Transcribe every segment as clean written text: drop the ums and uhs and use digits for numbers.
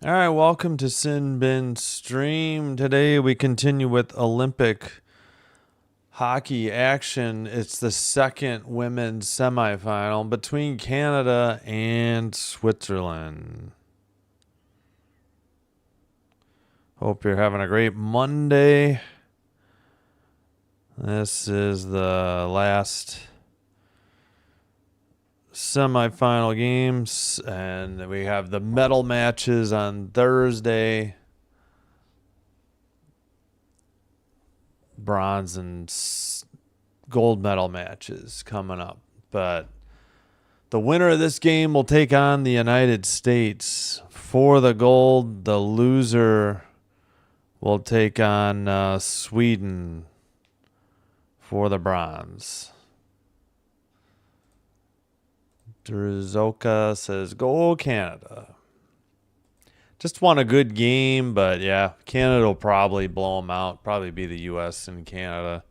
All right, welcome to Sin Bin Stream. Today we continue with Olympic hockey action. It's the second women's semifinal between Canada and Switzerland. Hope you're having a great Monday. This is the last semifinal games, and we have the medal matches on Thursday. Bronze and gold medal matches coming up. But the winner of this game will take on the United States for the gold. The loser will take on Sweden for the bronze. Druzoka says, "Go Canada." Just won a good game, but yeah, Canada will probably blow them out. Probably be the U.S. and Canada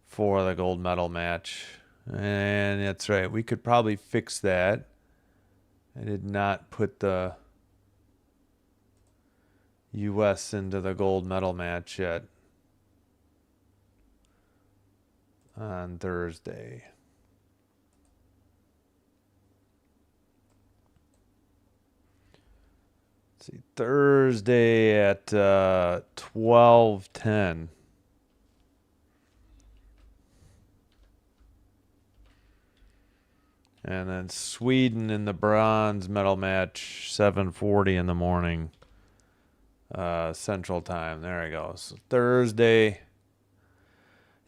for the gold medal match. And that's right. We could probably fix that. I did not put the U.S. into the gold medal match yet on Thursday. Let's see, Thursday at 12:10. And then Sweden in the bronze medal match, 7:40 in the morning, Central Time. There it goes. Thursday.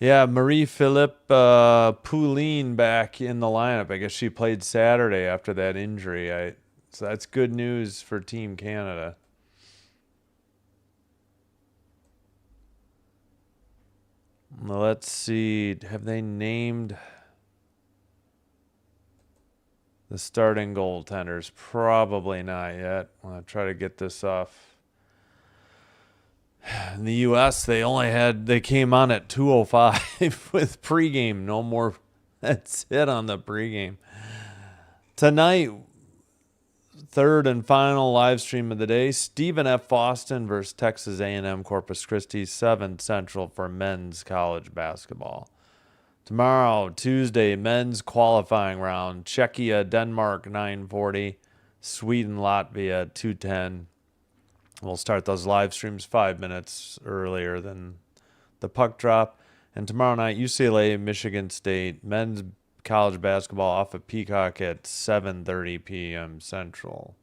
Yeah, Marie-Philippe Poulin back in the lineup. I guess she played Saturday after that injury. So that's good news for Team Canada. Let's see. Have they named the starting goaltenders? Probably not yet. I'll try to get this off. In the U.S., they came on at 2:05 with pregame. No more. That's it on the pregame. Tonight, third and final live stream of the day, Stephen F. Austin versus Texas A&M Corpus Christi, 7 Central for men's college basketball. Tomorrow, Tuesday, men's qualifying round, Czechia, Denmark, 9:40, Sweden, Latvia, 2:10. We'll start those live streams 5 minutes earlier than the puck drop. And tomorrow night, UCLA, Michigan State, men's college basketball off of Peacock at 7:30 p.m. Central.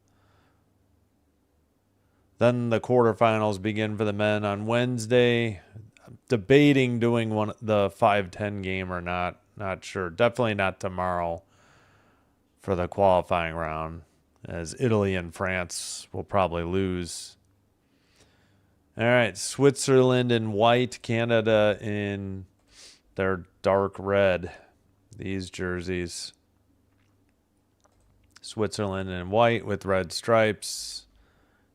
Then the quarterfinals begin for the men on Wednesday. Debating doing the 5-10 game or not. Not sure. Definitely not tomorrow for the qualifying round, as Italy and France will probably lose. All right, Switzerland in white, Canada in their dark red. These jerseys. Switzerland in white with red stripes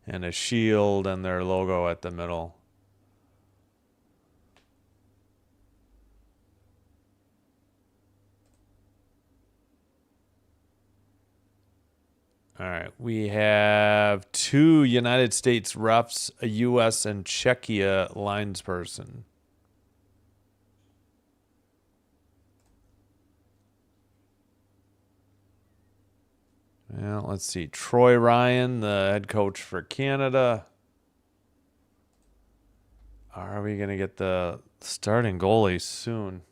and a shield and their logo at the middle. All right, we have 2 United States refs, a U.S. and Czechia linesperson. Well, let's see. Troy Ryan, the head coach for Canada. Are we going to get the starting goalie soon?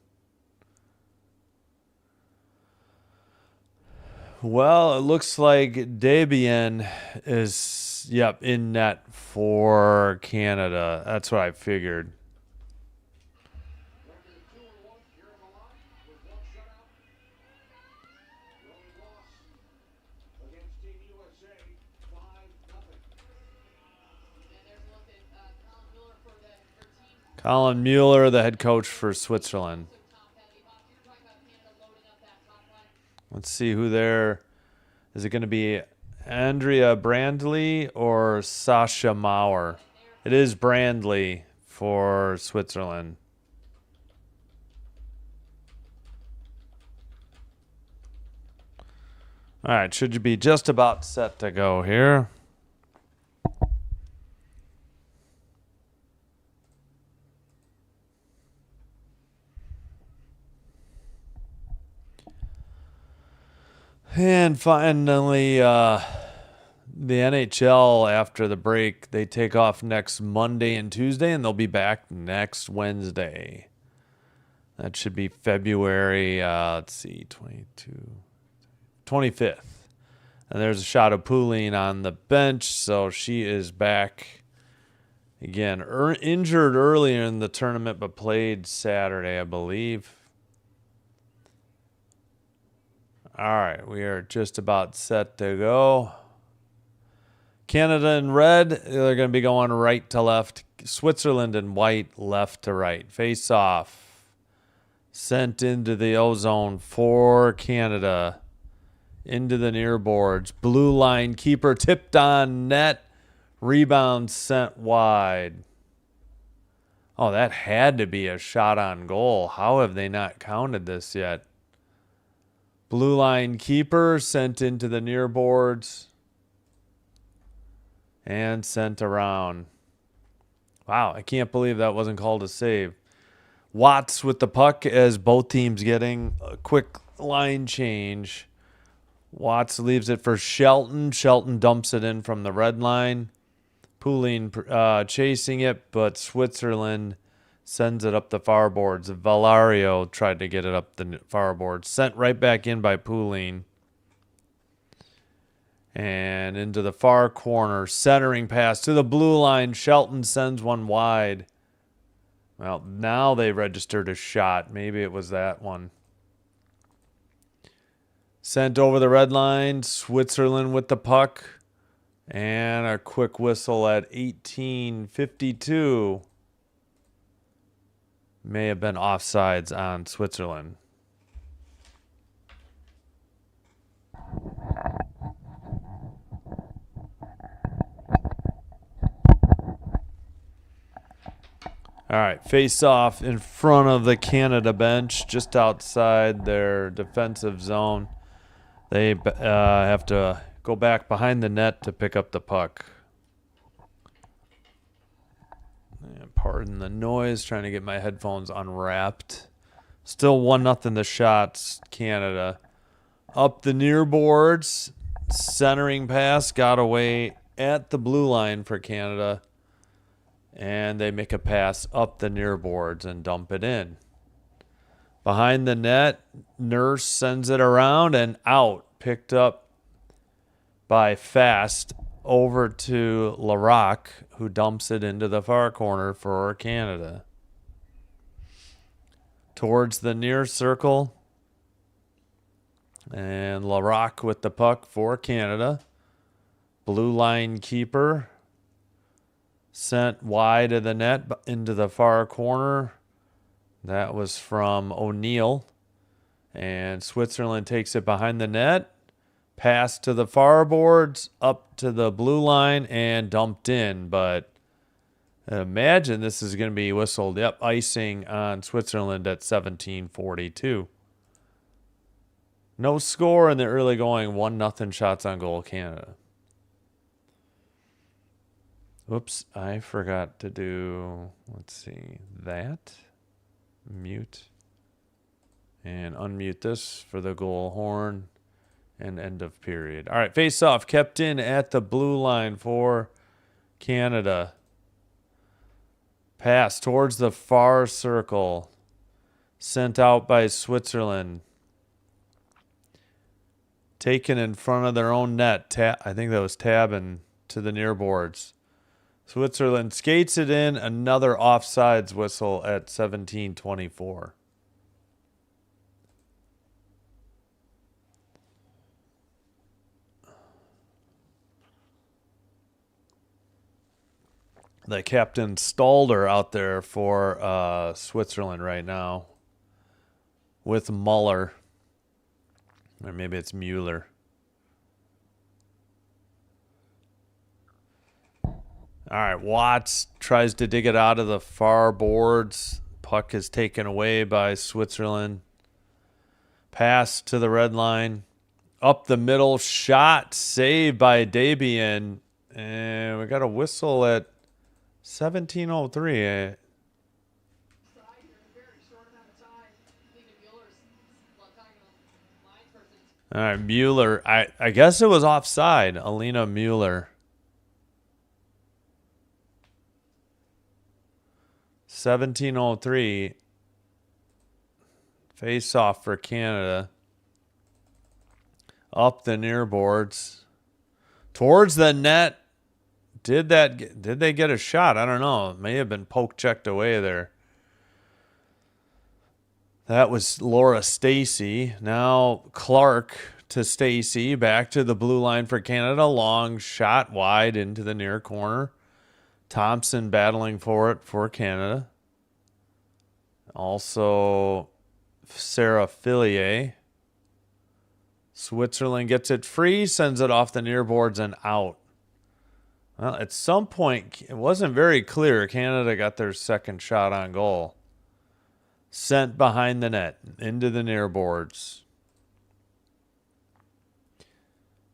Well, it looks like Debian is, in net for Canada. That's what I figured. Colin Mueller, the head coach for Switzerland. Let's see who there. Is it going to be Andrea Brandley or Sasha Maurer? It is Brandley for Switzerland. All right, should you be just about set to go here? And finally, the NHL after the break, they take off next Monday and Tuesday, and they'll be back next Wednesday. That should be February, let's see, 25th. And there's a shot of Poulin on the bench, so she is back again. Injured earlier in the tournament, but played Saturday, I believe. All right, we are just about set to go. Canada in red, they're going to be going right to left. Switzerland in white, left to right. Face off. Sent into the ozone for Canada. Into the near boards. Blue line keeper tipped on net. Rebound sent wide. Oh, that had to be a shot on goal. How have they not counted this yet? Blue line keeper sent into the near boards. And sent around. Wow, I can't believe that wasn't called a save. Watts with the puck as both teams getting a quick line change. Watts leaves it for Shelton. Shelton dumps it in from the red line. Poulin chasing it, but Switzerland sends it up the far boards. Valario tried to get it up the far boards. Sent right back in by Poulin. And into the far corner. Centering pass to the blue line. Shelton sends one wide. Well, now they registered a shot. Maybe it was that one. Sent over the red line. Switzerland with the puck. And a quick whistle at 18:52. May have been offsides on Switzerland. All right, face off in front of the Canada bench, just outside their defensive zone. They have to go back behind the net to pick up the puck. And pardon the noise, trying to get my headphones unwrapped. Still 1-0 the shots, Canada. Up the near boards, centering pass, got away at the blue line for Canada. And they make a pass up the near boards and dump it in. Behind the net, Nurse sends it around and out. Picked up by Fast over to Larocque, who dumps it into the far corner for Canada. Towards the near circle. And Larocque with the puck for Canada. Blue line keeper. Sent wide of the net into the far corner. That was from O'Neill. And Switzerland takes it behind the net. Pass to the far boards, up to the blue line, and dumped in. But imagine this is going to be whistled. Yep, icing on Switzerland at 17:42. No score in the early going. 1-0 shots on goal, Canada. Oops, I forgot to do, let's see, that. Mute. And unmute this for the goal horn and end of period. All right, face off. Kept in at the blue line for Canada. Pass towards the far circle. Sent out by Switzerland. Taken in front of their own net. I think that was Tabin to the near boards. Switzerland skates it in. Another offsides whistle at 17:24. The captain Stalder out there for Switzerland right now with Muller. Or maybe it's Mueller. All right, Watts tries to dig it out of the far boards. Puck is taken away by Switzerland. Pass to the red line. Up the middle, shot saved by Dabian. And we got a whistle at 17:03. All right, Mueller. I guess it was offside. Alina Mueller. 17:03. Face off for Canada. Up the near boards. Towards the net. Did they get a shot? I don't know. It may have been poke checked away there. That was Laura Stacey. Now Clark to Stacey. Back to the blue line for Canada. Long shot wide into the near corner. Thompson battling for it for Canada. Also Sarah Fillier. Switzerland gets it free, sends it off the near boards and out. Well, at some point, it wasn't very clear. Canada got their second shot on goal. Sent behind the net, into the near boards.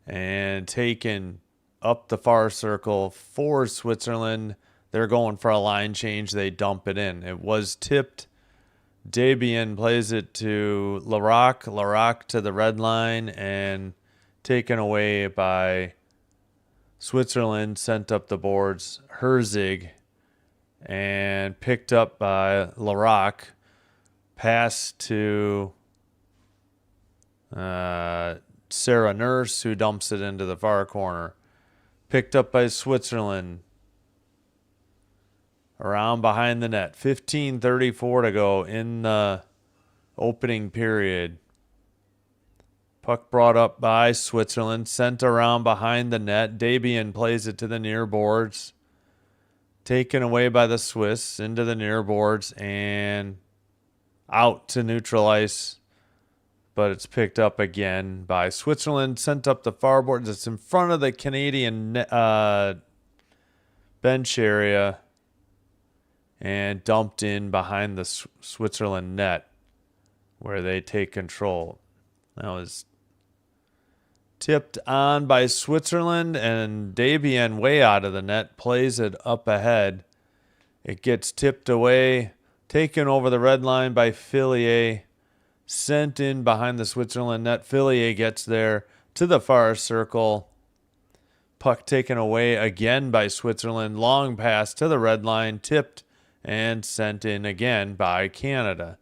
And taken up the far circle for Switzerland. They're going for a line change. They dump it in. It was tipped. Debian plays it to Larac. Larac to the red line and taken away by Switzerland. Sent up the boards. Herzig and picked up by Larac. Pass to Sarah Nurse, who dumps it into the far corner. Picked up by Switzerland. Around behind the net. 15:34 to go in the opening period. Puck brought up by Switzerland. Sent around behind the net. Debian plays it to the near boards. Taken away by the Swiss into the near boards and out to neutral ice. But it's picked up again by Switzerland. Sent up the far boards. It's in front of the Canadian bench area. And dumped in behind the Switzerland net where they take control. That was tipped on by Switzerland, and Debian way out of the net plays it up ahead. It gets tipped away, taken over the red line by Fillier, sent in behind the Switzerland net. Fillier gets there to the far circle. Puck taken away again by Switzerland. Long pass to the red line, tipped and sent in again by Canada.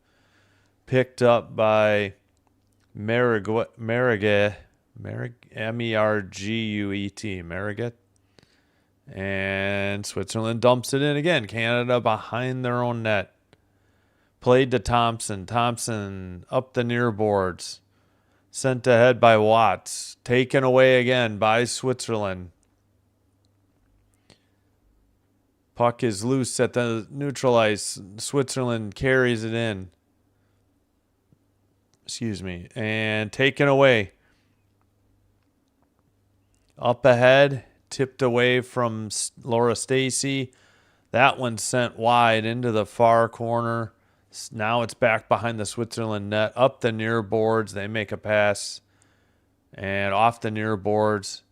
Picked up by Merguet, M-E-R-G-U-E-T, Merguet. And Switzerland dumps it in again. Canada behind their own net. Played to Thompson. Thompson up the near boards. Sent ahead by Watts. Taken away again by Switzerland. Puck is loose at the neutral ice. Switzerland carries it in. And taken away. Up ahead. Tipped away from Laura Stacey. That one sent wide into the far corner. Now it's back behind the Switzerland net. Up the near boards. They make a pass. And off the near boards.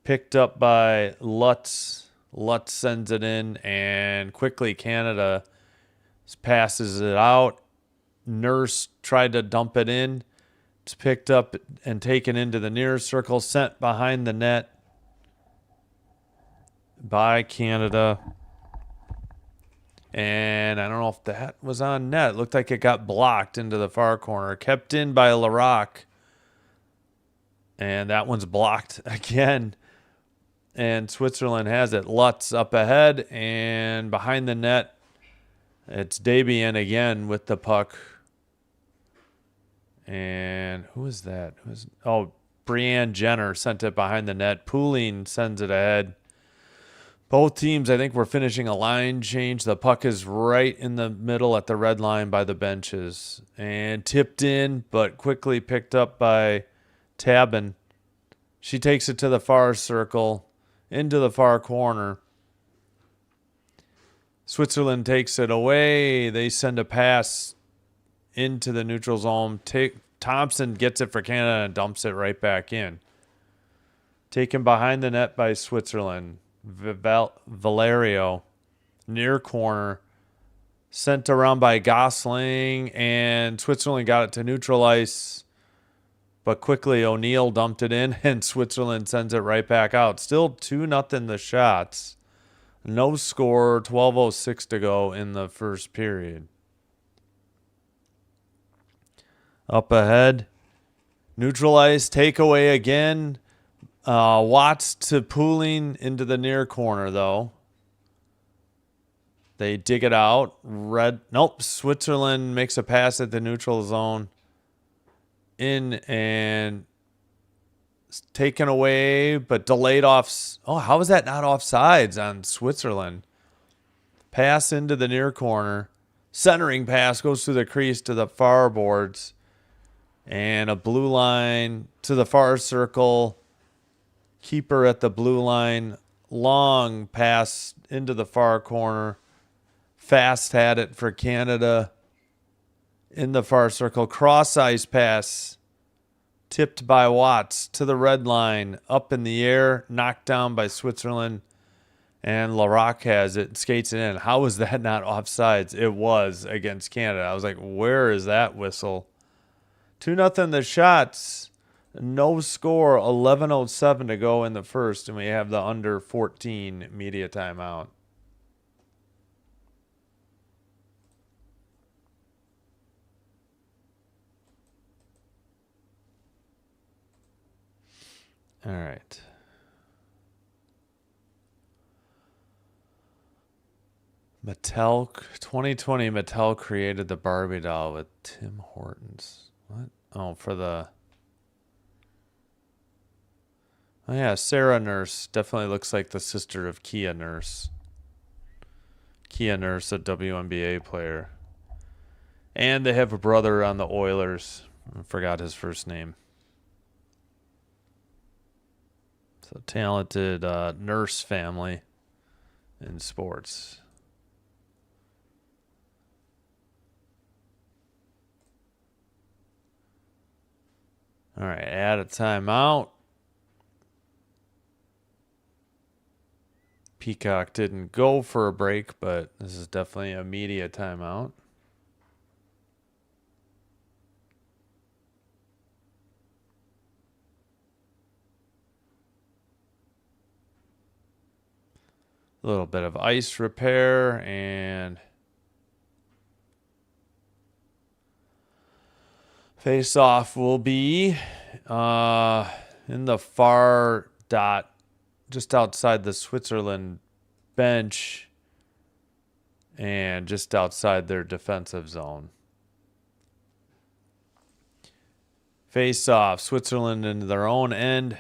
Picked up by Lutz. Lutz sends it in, and quickly Canada passes it out. Nurse tried to dump it in. It's picked up and taken into the near circle, sent behind the net by Canada. And I don't know if that was on net. It looked like it got blocked into the far corner. Kept in by Larac. And that one's blocked again. And Switzerland has it. Lutz up ahead and behind the net. It's Debian again with the puck. And who is that? Brianne Jenner sent it behind the net. Pooling sends it ahead. Both teams, I think, were finishing a line change. The puck is right in the middle at the red line by the benches. And tipped in, but quickly picked up by Tabin. She takes it to the far circle. Into the far corner. Switzerland takes it away. They send a pass into the neutral zone. Thompson gets it for Canada and dumps it right back in. Taken behind the net by Switzerland. Valerio. Near corner. Sent around by Gosling. And Switzerland got it to neutral ice. But quickly O'Neill dumped it in, and Switzerland sends it right back out. Still 2-0 the shots. No score, 12:06 to go in the first period. Up ahead, neutralized, takeaway again. Watts to Pooling into the near corner, though. They dig it out. Nope, Switzerland makes a pass at the neutral zone. In and taken away, but delayed off. Oh, how is that not offsides on Switzerland? Pass into the near corner. Centering pass goes through the crease to the far boards. And a blue line to the far circle. Keeper at the blue line. Long pass into the far corner. Fast had it for Canada. In the far circle. Cross ice pass. Tipped by Watts to the red line. Up in the air. Knocked down by Switzerland. And Larac has it. Skates it in. How is that not offsides? It was against Canada. I was like, where is that whistle? 2-0 the shots. No score. 11:07 to go in the first. And we have the under 14 media timeout. All right. Mattel 2020 Mattel created the Barbie doll with Tim Hortons. What? Oh, for the... Oh, yeah, Sarah Nurse definitely looks like the sister of Kia Nurse. Kia Nurse, a WNBA player. And they have a brother on the Oilers. I forgot his first name. So talented Nurse family in sports. All right, add a timeout. Peacock didn't go for a break, but this is definitely a media timeout. A little bit of ice repair and face-off will be in the far dot, just outside the Switzerland bench and just outside their defensive zone. Face-off, Switzerland into their own end.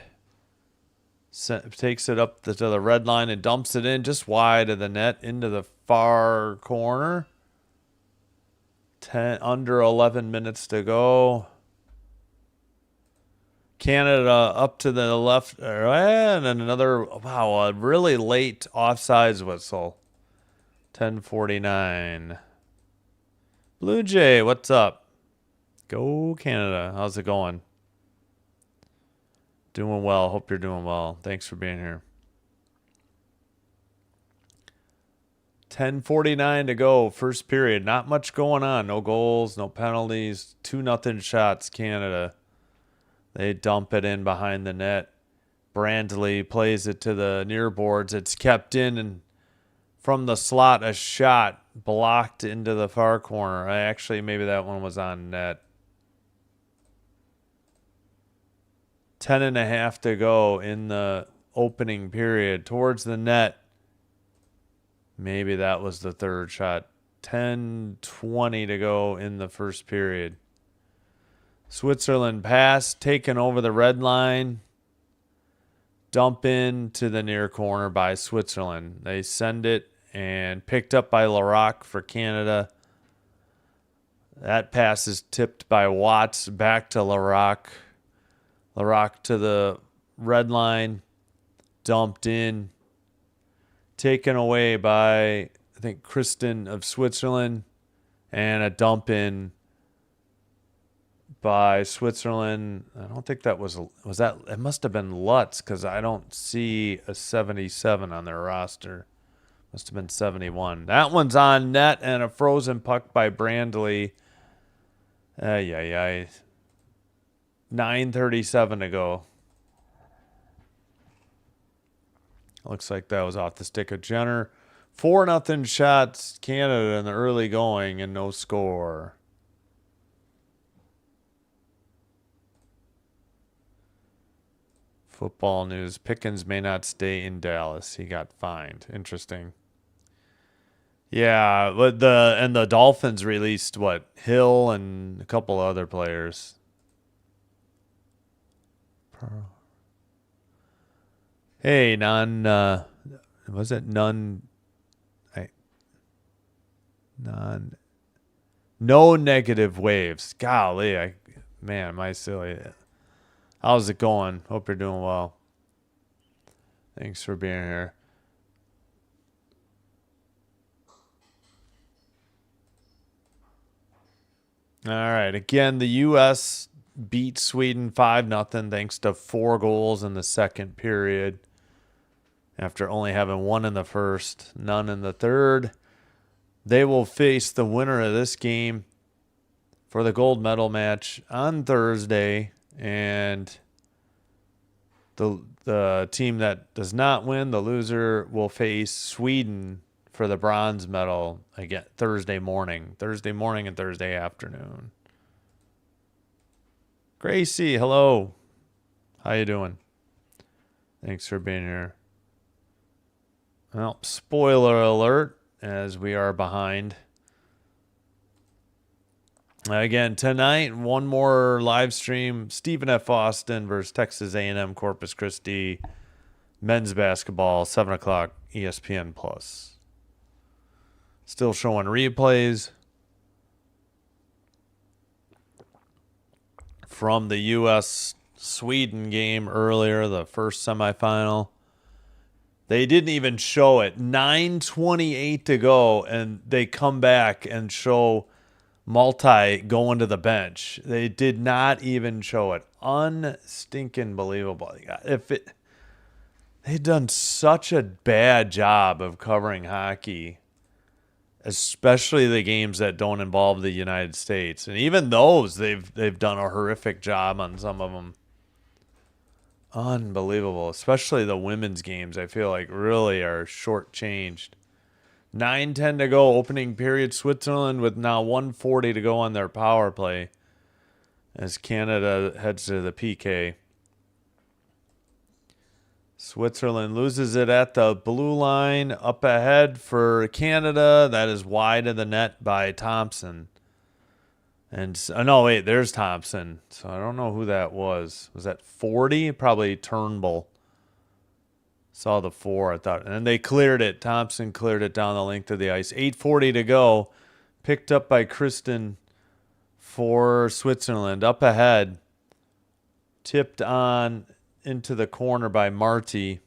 Takes it up to the red line and dumps it in just wide of the net into the far corner. Under 11 minutes to go. Canada up to the left, and another, wow, a really late offsides whistle. 10:49. Blue Jay, what's up? Go Canada. How's it going? Doing well. Hope you're doing well. Thanks for being here. 10:49 to go. First period. Not much going on. No goals, no penalties. 2-0 shots, Canada. They dump it in behind the net. Brandley plays it to the near boards. It's kept in, and from the slot, a shot blocked into the far corner. Actually, maybe that one was on net. 10.5 to go in the opening period. Towards the net. Maybe that was the third shot. 10:20 to go in the first period. Switzerland pass, taken over the red line. Dump in to the near corner by Switzerland. They send it and picked up by Larac for Canada. That pass is tipped by Watts back to Larac. Larac to the red line. Dumped in. Taken away by, I think, Kristen of Switzerland. And a dump in by Switzerland. I don't think that was that, it must have been Lutz, because I don't see a 77 on their roster. Must have been 71. That one's on net, and a frozen puck by Brandley. 9:37 to go. Looks like that was off the stick of Jenner. 4-0 shots Canada in the early going and no score. Football news. Pickens may not stay in Dallas. He got fined. Interesting. Yeah, but the Dolphins released Hill and a couple other players. Hey, was it none? No negative waves. Golly, man, am I silly? How's it going? Hope you're doing well. Thanks for being here. All right. Again, the U.S. beat Sweden 5-0 thanks to 4 goals in the second period. After only having 1 in the first, none in the third. They will face the winner of this game for the gold medal match on Thursday. And the team that does not win, the loser, will face Sweden for the bronze medal again Thursday morning and Thursday afternoon. Gracie, hello. How you doing? Thanks for being here. Well, spoiler alert, as we are behind. Again, tonight, one more live stream. Stephen F. Austin versus Texas A&M Corpus Christi. Men's basketball, 7 o'clock, ESPN+. Still showing replays from the U.S.-Sweden game earlier, the first semifinal. They didn't even show it. 9:28 to go, and they come back and show Multi going to the bench. They did not even show it. Unstinking believable. They've done such a bad job of covering hockey, especially the games that don't involve the United States. And even those, they've done a horrific job on some of them. Unbelievable. Especially the women's games, I feel like really are shortchanged. 9:10 to go, opening period. Switzerland with now 1:40 to go on their power play as Canada heads to the PK. Switzerland loses it at the blue line. Up ahead for Canada. That is wide of the net by Thompson. And no, wait, there's Thompson. So I don't know who that was. Was that 40? Probably Turnbull. Saw the 4, I thought. And then they cleared it. Thompson cleared it down the length of the ice. 8:40 to go. Picked up by Kristen for Switzerland. Up ahead. Tipped on into the corner by Marty.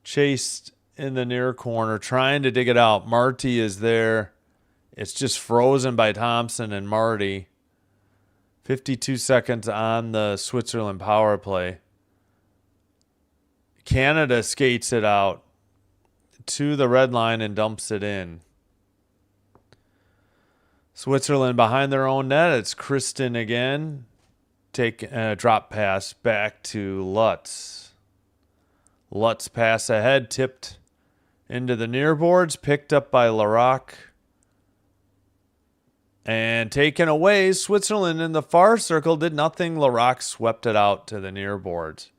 Chased in the near corner. Trying to dig it out. Marty is there. It's just frozen by Thompson and Marty. 52 seconds on the Switzerland power play. Canada skates it out to the red line and dumps it in. Switzerland behind their own net. It's Kristen again. Take a drop pass back to Lutz. Lutz pass ahead, tipped into the near boards, picked up by Larocque. And taken away. Switzerland in the far circle did nothing. Larocque swept it out to the near boards.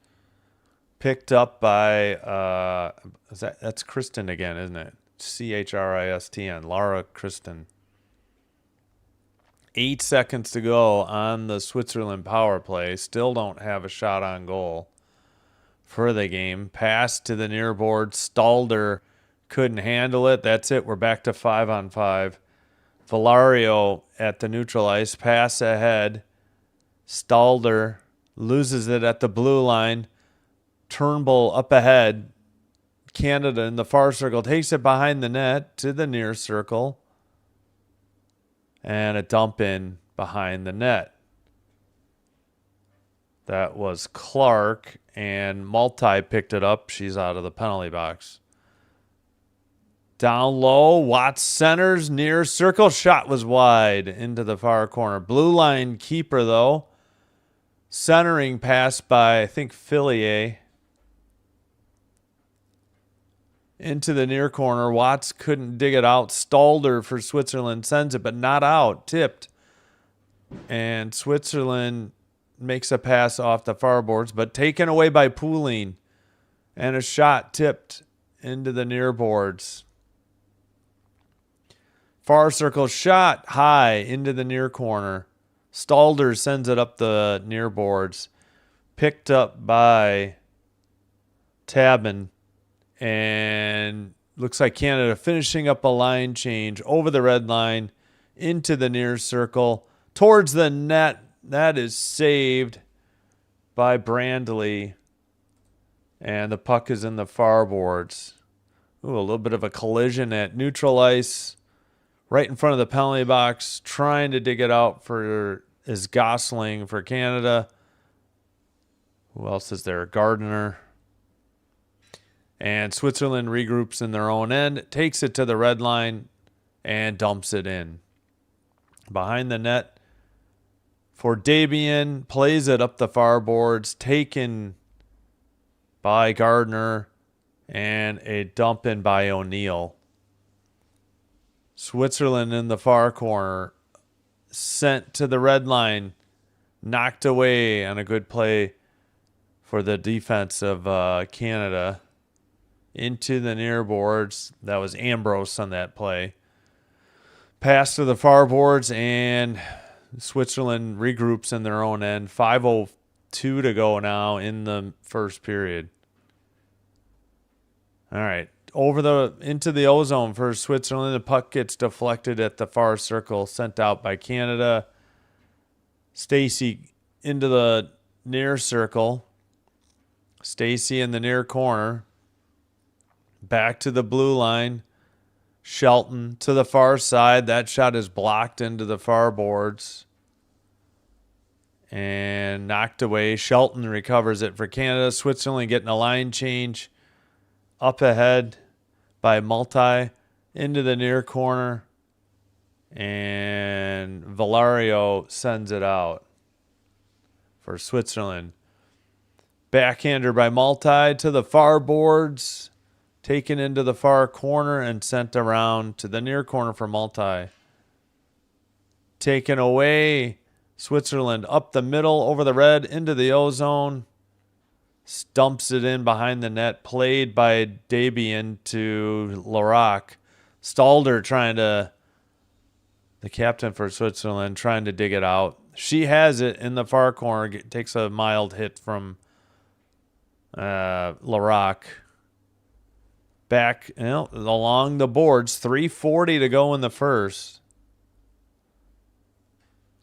Picked up by, that's Kristen again, isn't it? Christn. Laura Kristen. 8 seconds to go on the Switzerland power play. Still don't have a shot on goal for the game. Pass to the near board. Stalder couldn't handle it. That's it. We're back to 5-on-5. Valario at the neutral ice. Pass ahead. Stalder loses it at the blue line. Turnbull up ahead. Canada in the far circle takes it behind the net to the near circle. And a dump in behind the net. That was Clark, and Multi picked it up. She's out of the penalty box. Down low, Watts centers, near circle. Shot was wide into the far corner. Blue line keeper, though. Centering pass by, I think, Fillier. Into the near corner. Watts couldn't dig it out. Stalder for Switzerland sends it, but not out. Tipped. And Switzerland makes a pass off the far boards, but taken away by Pooling. And a shot tipped into the near boards. Far circle shot high into the near corner. Stalder sends it up the near boards. Picked up by Tabin. And looks like Canada finishing up a line change over the red line into the near circle towards the net. That is saved by Brandley. And the puck is in the far boards. Ooh, a little bit of a collision at neutral ice. Right in front of the penalty box. Trying to dig it out for is Gosling for Canada. Who else is there? Gardner. And Switzerland regroups in their own end, takes it to the red line, and dumps it in. Behind the net for Dabian, plays it up the far boards, taken by Gardner, and a dump in by O'Neill. Switzerland in the far corner, sent to the red line, knocked away on a good play for the defense of Canada. Into the near boards. That was Ambrose on that play. Pass to the far boards, and Switzerland regroups in their own end. 5:02 to go now in the first period. All right. Into the ozone for Switzerland. The puck gets deflected at the far circle, sent out by Canada. Stacey into the near circle. Stacey in the near corner. Back to the blue line. Shelton to the far side. That shot is blocked into the far boards. And knocked away. Shelton recovers it for Canada. Switzerland getting a line change. Up ahead by Multi. Into the near corner. And Valario sends it out for Switzerland. Backhander by Multi to the far boards. Taken into the far corner and sent around to the near corner for Multi. Taken away. Switzerland up the middle over the red into the ozone. Stumps it in behind the net. Played by Dabian to Larac. Stalder the captain for Switzerland, trying to dig it out. She has it in the far corner. Takes a mild hit from Larac. Back along the boards. 3:40 to go in the first.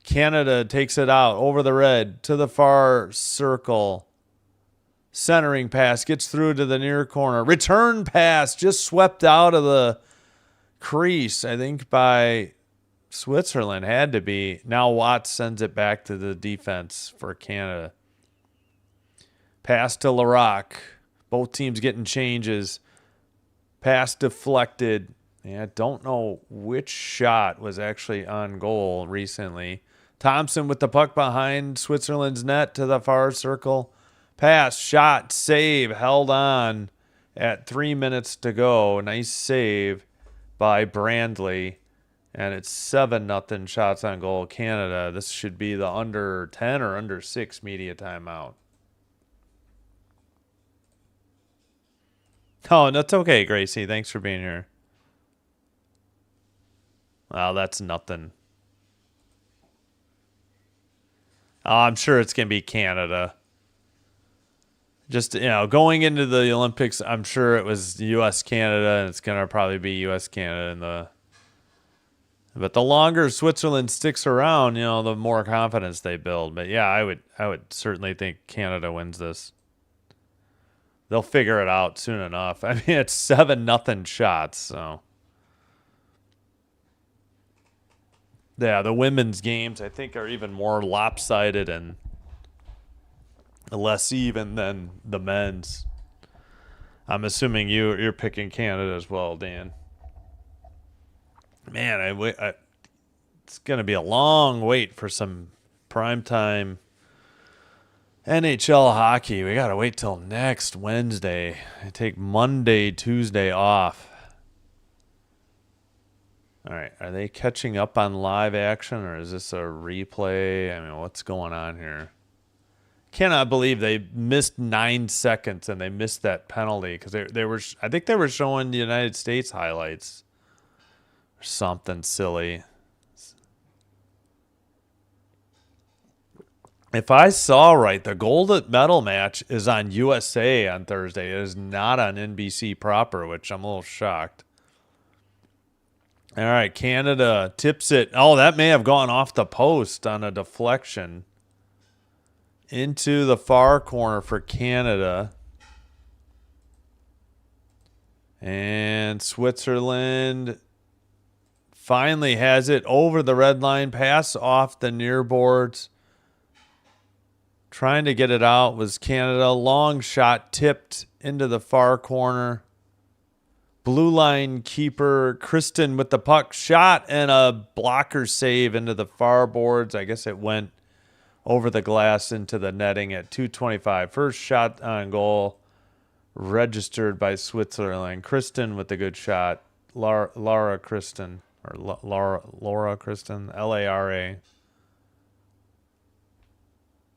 Canada takes it out over the red to the far circle. Centering pass gets through to the near corner. Return pass just swept out of the crease, I think, by Switzerland. Had to be. Now Watts sends it back to the defense for Canada. Pass to Larac. Both teams getting changes. Pass deflected. I don't know which shot was actually on goal recently. Thompson with the puck behind Switzerland's net to the far circle. Pass, shot, save, held on at 3 minutes to go. Nice save by Brandley. And it's 7-0 shots on goal Canada. This should be the under 10 or under 6 media timeout. Oh, that's okay, Gracie. Thanks for being here. Well, that's nothing. Oh, I'm sure it's going to be Canada. Just, going into the Olympics, I'm sure it was U.S. Canada, and it's going to probably be U.S. Canada but the longer Switzerland sticks around, the more confidence they build. But yeah, I would certainly think Canada wins this. They'll figure it out soon enough. I mean, it's 7-0 shots, so. Yeah, the women's games, I think, are even more lopsided and less even than the men's. I'm assuming you're picking Canada as well, Dan. Man, it's going to be a long wait for some primetime NHL hockey, we got to wait till next Wednesday. I take Monday, Tuesday off. All right, are they catching up on live action or is this a replay? I mean, what's going on here? Cannot believe they missed 9 seconds and they missed that penalty because they were. I think they were showing the United States highlights or something silly. If I saw right, the gold medal match is on USA on Thursday. It is not on NBC proper, which I'm a little shocked. All right, Canada tips it. Oh, that may have gone off the post on a deflection. Into the far corner for Canada. And Switzerland finally has it over the red line. Pass off the near boards. Trying to get it out was Canada. Long shot tipped into the far corner. Blue line keeper Kristen with the puck. Shot and a blocker save into the far boards. I guess it went over the glass into the netting at 2:25. First shot on goal registered by Switzerland. Kristen with the good shot. Laura Kristen. Or Laura Kristen. Lara.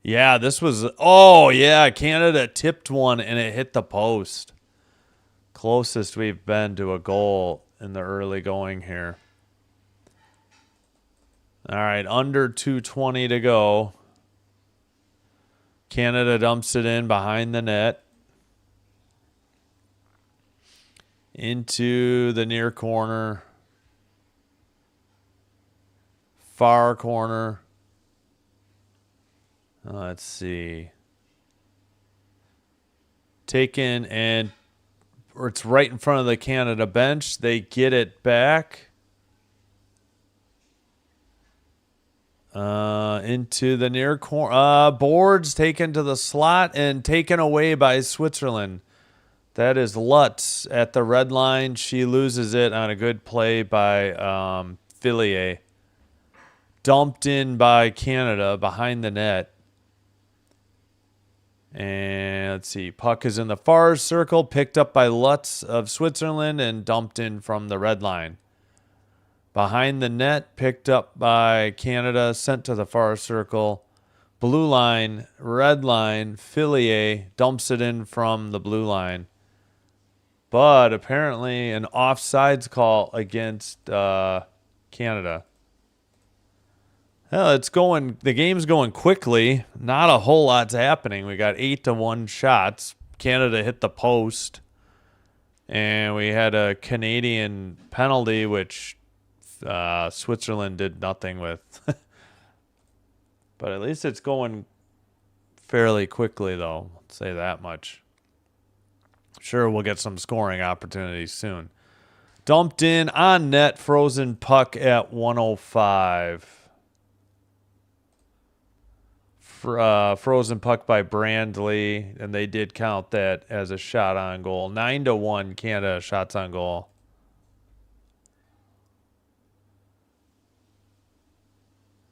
Yeah, this was... Oh, yeah. Canada tipped one and it hit the post. Closest we've been to a goal in the early going here. All right, under 2:20 to go. Canada dumps it in behind the net. Into the near corner. Far corner. Let's see. Taken and it's right in front of the Canada bench. They get it back. Into the near corner. Boards taken to the slot and taken away by Switzerland. That is Lutz at the red line. She loses it on a good play by Fillier. Dumped in by Canada behind the net. And let's see. Puck is in the far circle. Picked up by Lutz of Switzerland and dumped in from the red line. Behind the net, picked up by Canada, sent to the far circle. Blue line, red line, Fillier dumps it in from the blue line. But apparently an offsides call against Canada. Well, it's going. The game's going quickly. Not a whole lot's happening. We got 8-1 shots. Canada hit the post. And we had a Canadian penalty, which... Switzerland did nothing with. But at least it's going fairly quickly, though. I'll say that much. Sure, we'll get some scoring opportunities soon. Dumped in on net, frozen puck at 105. Frozen puck by Brandley, and they did count that as a shot on goal. 9-1 Canada shots on goal.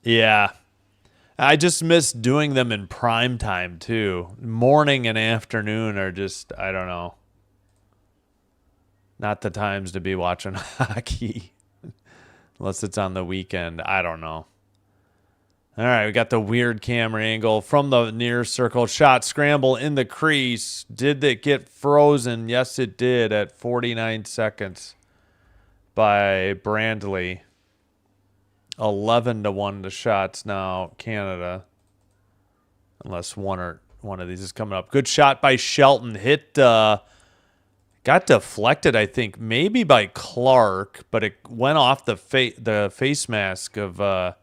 Yeah. I just miss doing them in prime time, too. Morning and afternoon are just, I don't know. Not the times to be watching hockey. Unless it's on the weekend. I don't know. All right, we got the weird camera angle from the near circle. Shot, scramble in the crease. Did it get frozen? Yes, it did at 49 seconds by Brandley. 11-1 the shots now, Canada. Unless one of these is coming up. Good shot by Shelton. Hit, got deflected, I think, maybe by Clark, but it went off the face mask of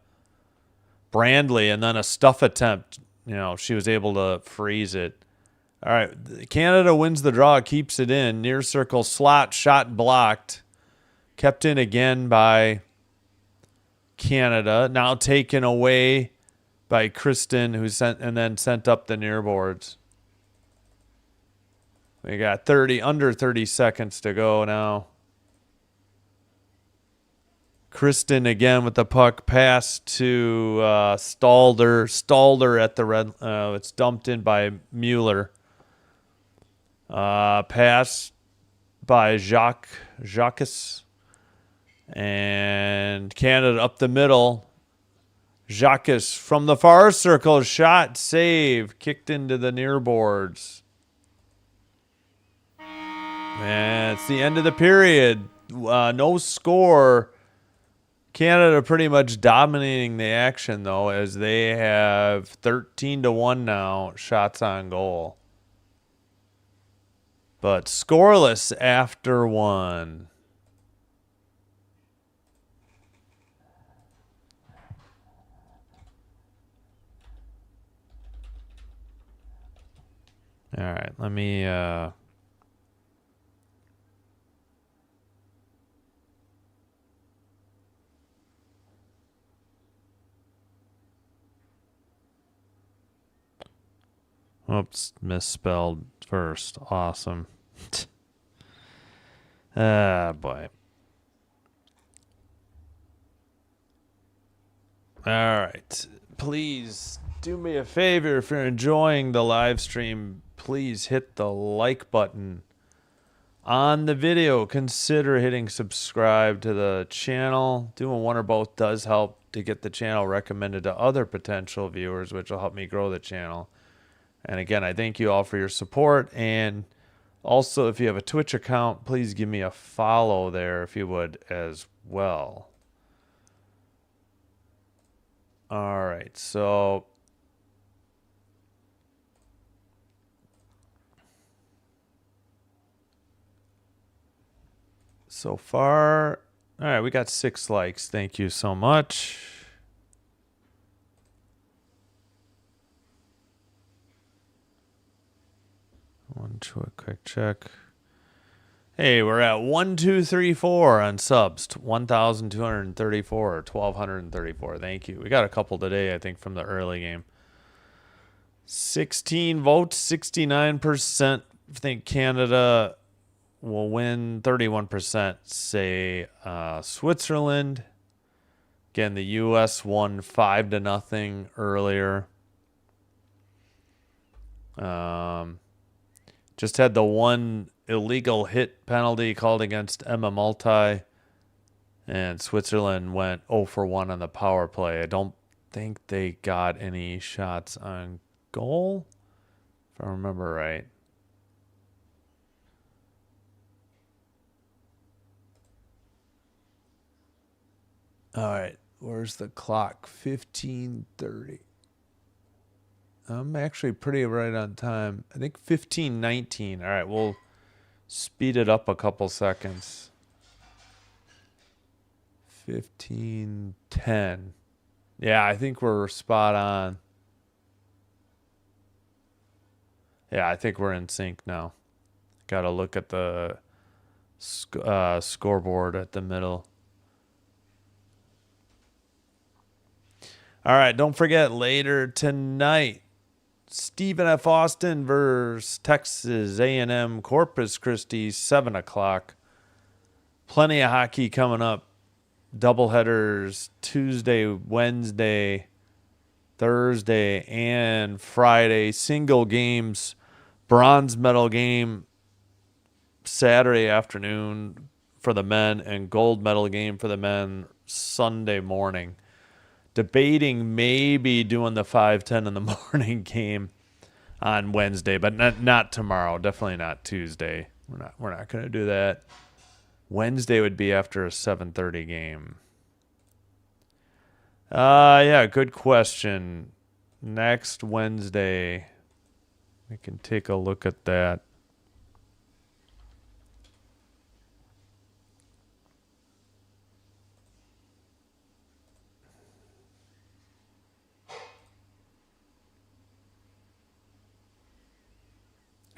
Brandley, and then a stuff attempt. You know, she was able to freeze it. All right, Canada wins the draw, keeps it in. Near circle slot, shot blocked. Kept in again by Canada, now taken away by Kristen, who sent up the near boards. We got under 30 seconds to go now. Kristen again with the puck. Pass to Stalder. Stalder at the red. It's dumped in by Mueller. Pass by Jacques. And Canada up the middle. Jacques from the far circle. Shot, save. Kicked into the near boards. And it's the end of the period. No score. Canada pretty much dominating the action, though, as they have 13-1 now shots on goal. But scoreless after one. All right, let me... Oops, misspelled first. Awesome. Ah, boy. All right. Please do me a favor if you're enjoying the live stream. Please hit the like button on the video. Consider hitting subscribe to the channel. Doing one or both does help to get the channel recommended to other potential viewers, which will help me grow the channel. And again, I thank you all for your support. And also, if you have a Twitch account, please give me a follow there if you would as well. All right, so far, all right, we got 6 likes. Thank you so much. One quick check. Hey, we're at 1,234 on subs. 1,234 or 1,234. Thank you. We got a couple today, I think, from the early game. 16 votes, 69% think Canada will win. 31% say Switzerland. Again, the U.S. won 5-0 earlier. Just had the one illegal hit penalty called against Emma Multi, and Switzerland went 0 for 1 on the power play. I don't think they got any shots on goal, if I remember right. All right, where's the clock? 15:30. I'm actually pretty right on time. I think 15:19. All right, we'll speed it up a couple seconds. 15:10. Yeah, I think we're spot on. Yeah, I think we're in sync now. Got to look at the scoreboard at the middle. All right, don't forget later tonight, Stephen F. Austin versus Texas A&M Corpus Christi, 7 o'clock. Plenty of hockey coming up. Doubleheaders Tuesday, Wednesday, Thursday, and Friday. Single games. Bronze medal game Saturday afternoon for the men, and gold medal game for the men Sunday morning. Debating maybe doing the 5:10 in the morning game on Wednesday, but not tomorrow. Definitely not Tuesday. We're not going to do that. Wednesday would be after a 7:30 game. Yeah, good question. Next Wednesday, we can take a look at that.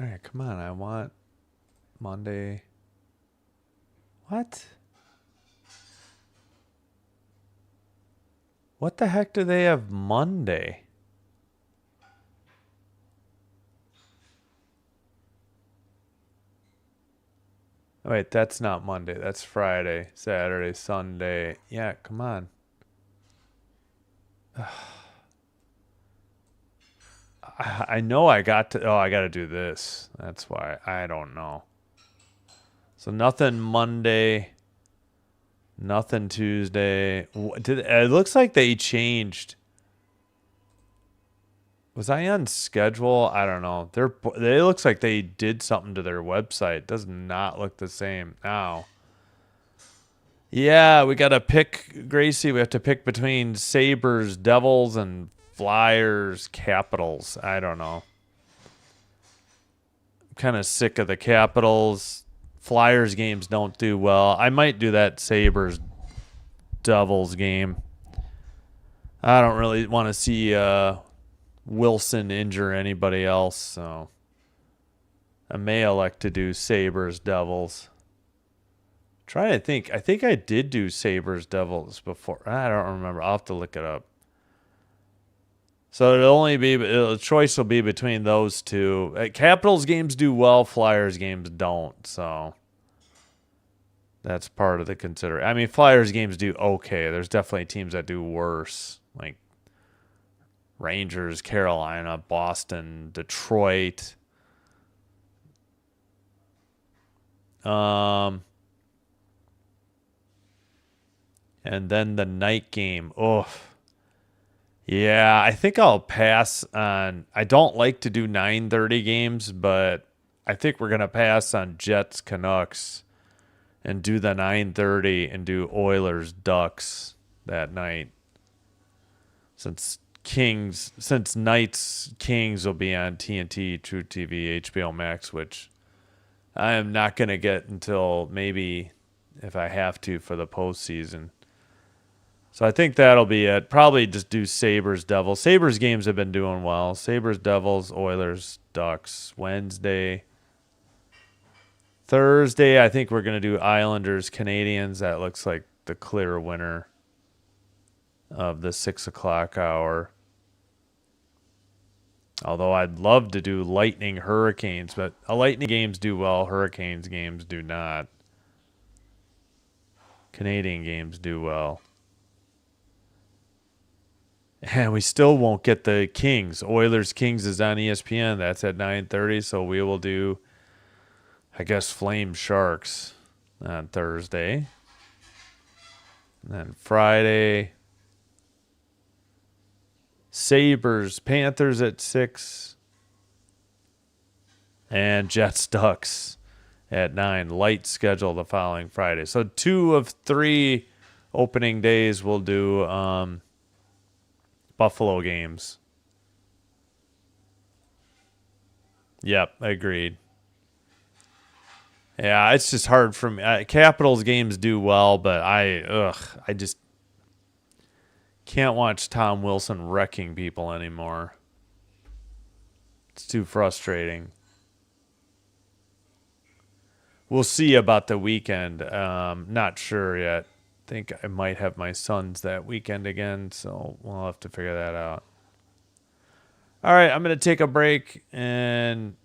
All right, come on. I want Monday. What? What the heck do they have Monday? Wait, that's not Monday. That's Friday, Saturday, Sunday. Yeah, come on. I know I got to. Oh, I got to do this. That's why. I don't know. So nothing Monday, nothing Tuesday. It looks like they changed. Was I on schedule? I don't know. They looks like they did something to their website. Does not look the same now. Yeah, we got to pick, Gracie. We have to pick between Sabres, Devils, and Flyers, Capitals. I don't know. I'm kind of sick of the Capitals. Flyers games don't do well. I might do that Sabres, Devils game. I don't really want to see Wilson injure anybody else, so I may elect to do Sabres, Devils. Trying to think. I think I did do Sabres Devils before. I don't remember. I'll have to look it up. So the choice will be between those two. Capitals games do well, Flyers games don't. So that's part of the consider. I mean, Flyers games do okay. There's definitely teams that do worse, like Rangers, Carolina, Boston, Detroit. And then the night game. Oh, yeah. I think I'll pass on. I don't like to do 9:30 games, but I think we're gonna pass on Jets Canucks and do the 9:30 and do Oilers Ducks that night. Since Knights Kings will be on TNT, True TV, HBO Max, which I am not gonna get until maybe if I have to for the postseason. So I think that'll be it. Probably just do Sabres, Devils. Sabres games have been doing well. Sabres, Devils, Oilers, Ducks. Wednesday. Thursday, I think we're going to do Islanders, Canadians. That looks like the clear winner of the 6 o'clock hour. Although I'd love to do Lightning, Hurricanes, but Lightning games do well. Hurricanes games do not. Canadian games do well. And we still won't get the Kings. Oilers Kings is on ESPN. That's at 9:30. So we will do, I guess, Flame Sharks on Thursday. And then Friday, Sabres Panthers at 6. And Jets Ducks at 9. Light schedule the following Friday. So 2 of 3 opening days we'll do Buffalo games. Yep, agreed. Yeah, it's just hard for me. Capitals games do well, but I just can't watch Tom Wilson wrecking people anymore. It's too frustrating. We'll see about the weekend. Not sure yet. Think I might have my sons that weekend again, so we'll have to figure that out. All right, I'm going to take a break and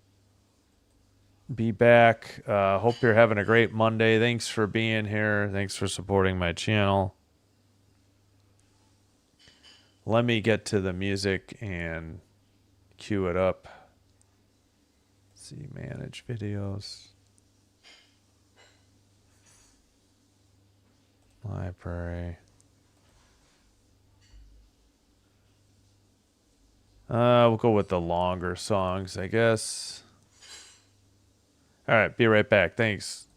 be back. Hope you're having a great Monday. Thanks for being here. Thanks for supporting my channel. Let me get to the music and cue it up. Let's see, manage videos. Library. We'll go with the longer songs, I guess. All right, be right back. Thanks.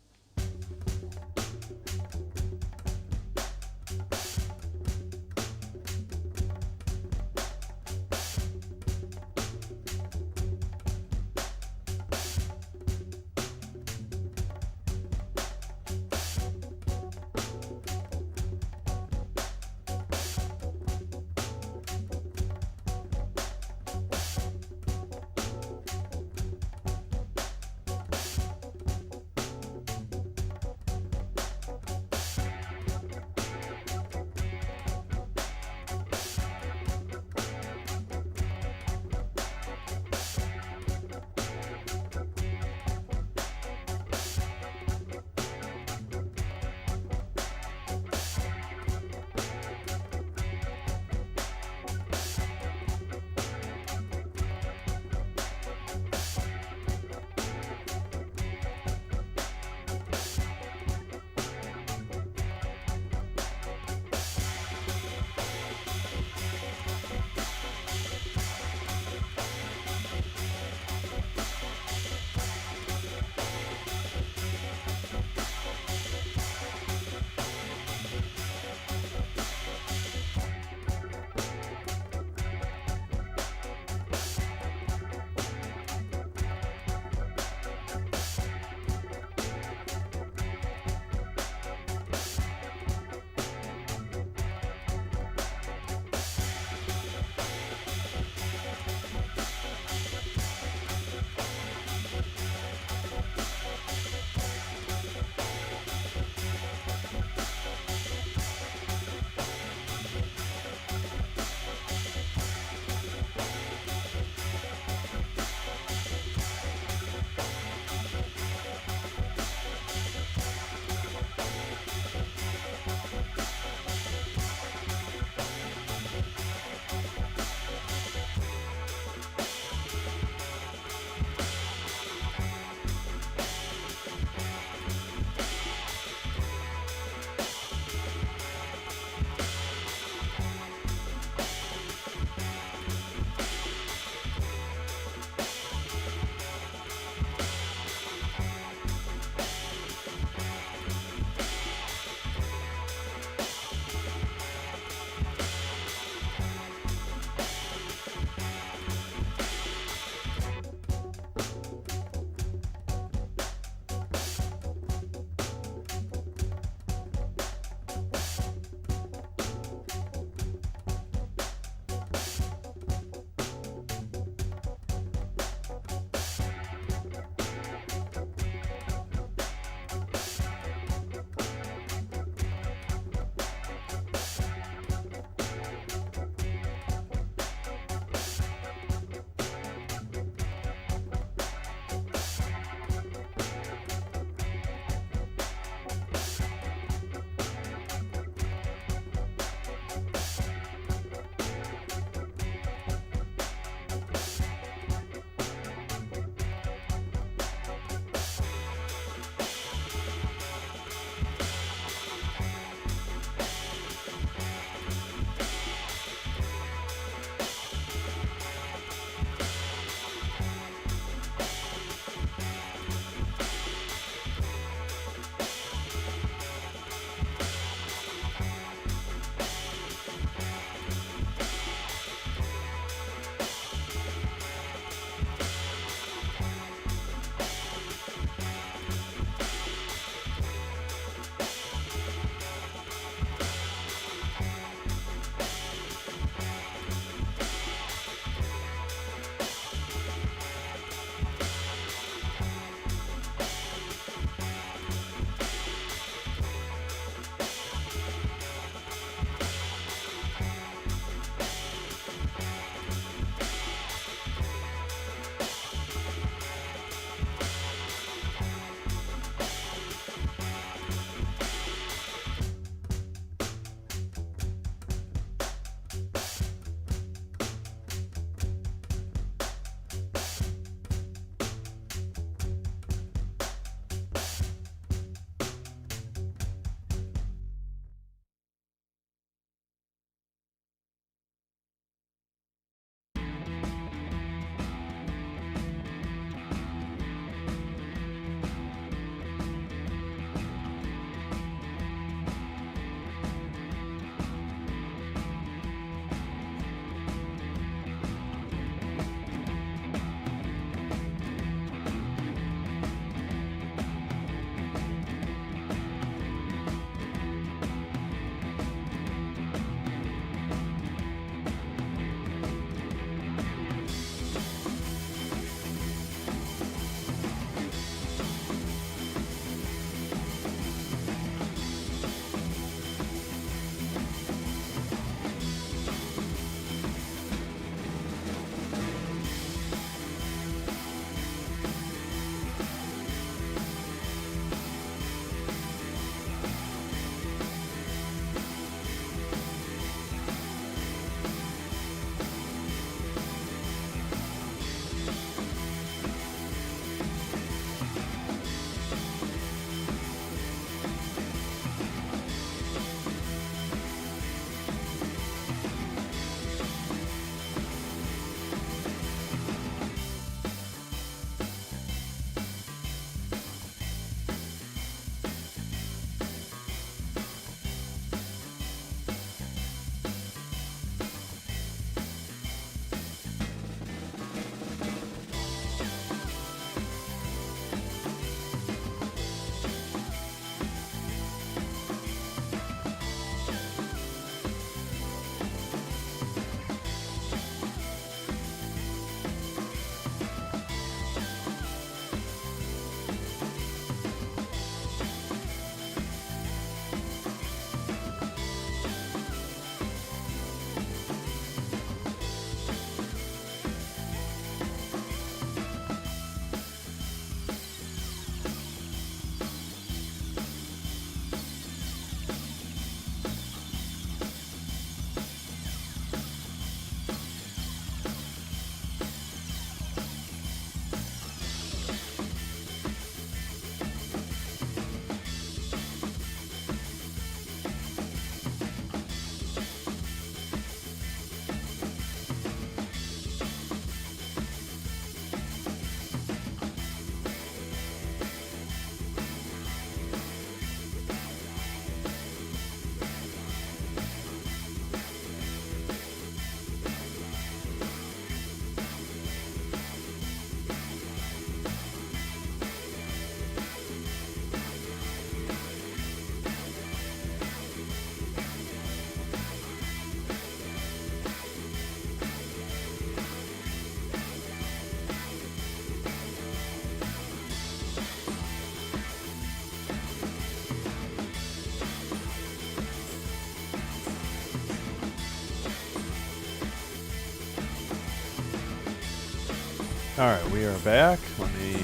All right, we are back. Let me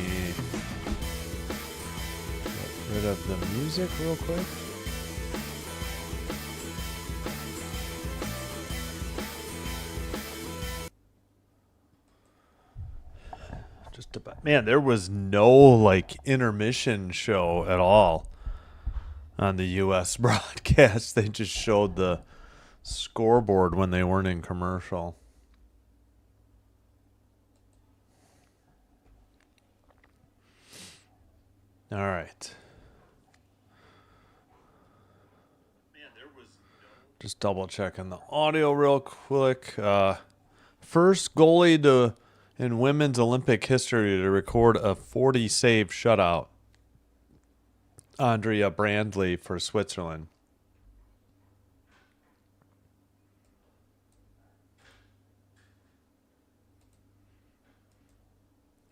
get rid of the music real quick. Just about, man, there was no like intermission show at all on the U.S. broadcast. They just showed the scoreboard when they weren't in commercial. All right. Just double checking the audio real quick. First goalie in women's Olympic history to record a 40 save shutout. Andrea Brandley for Switzerland.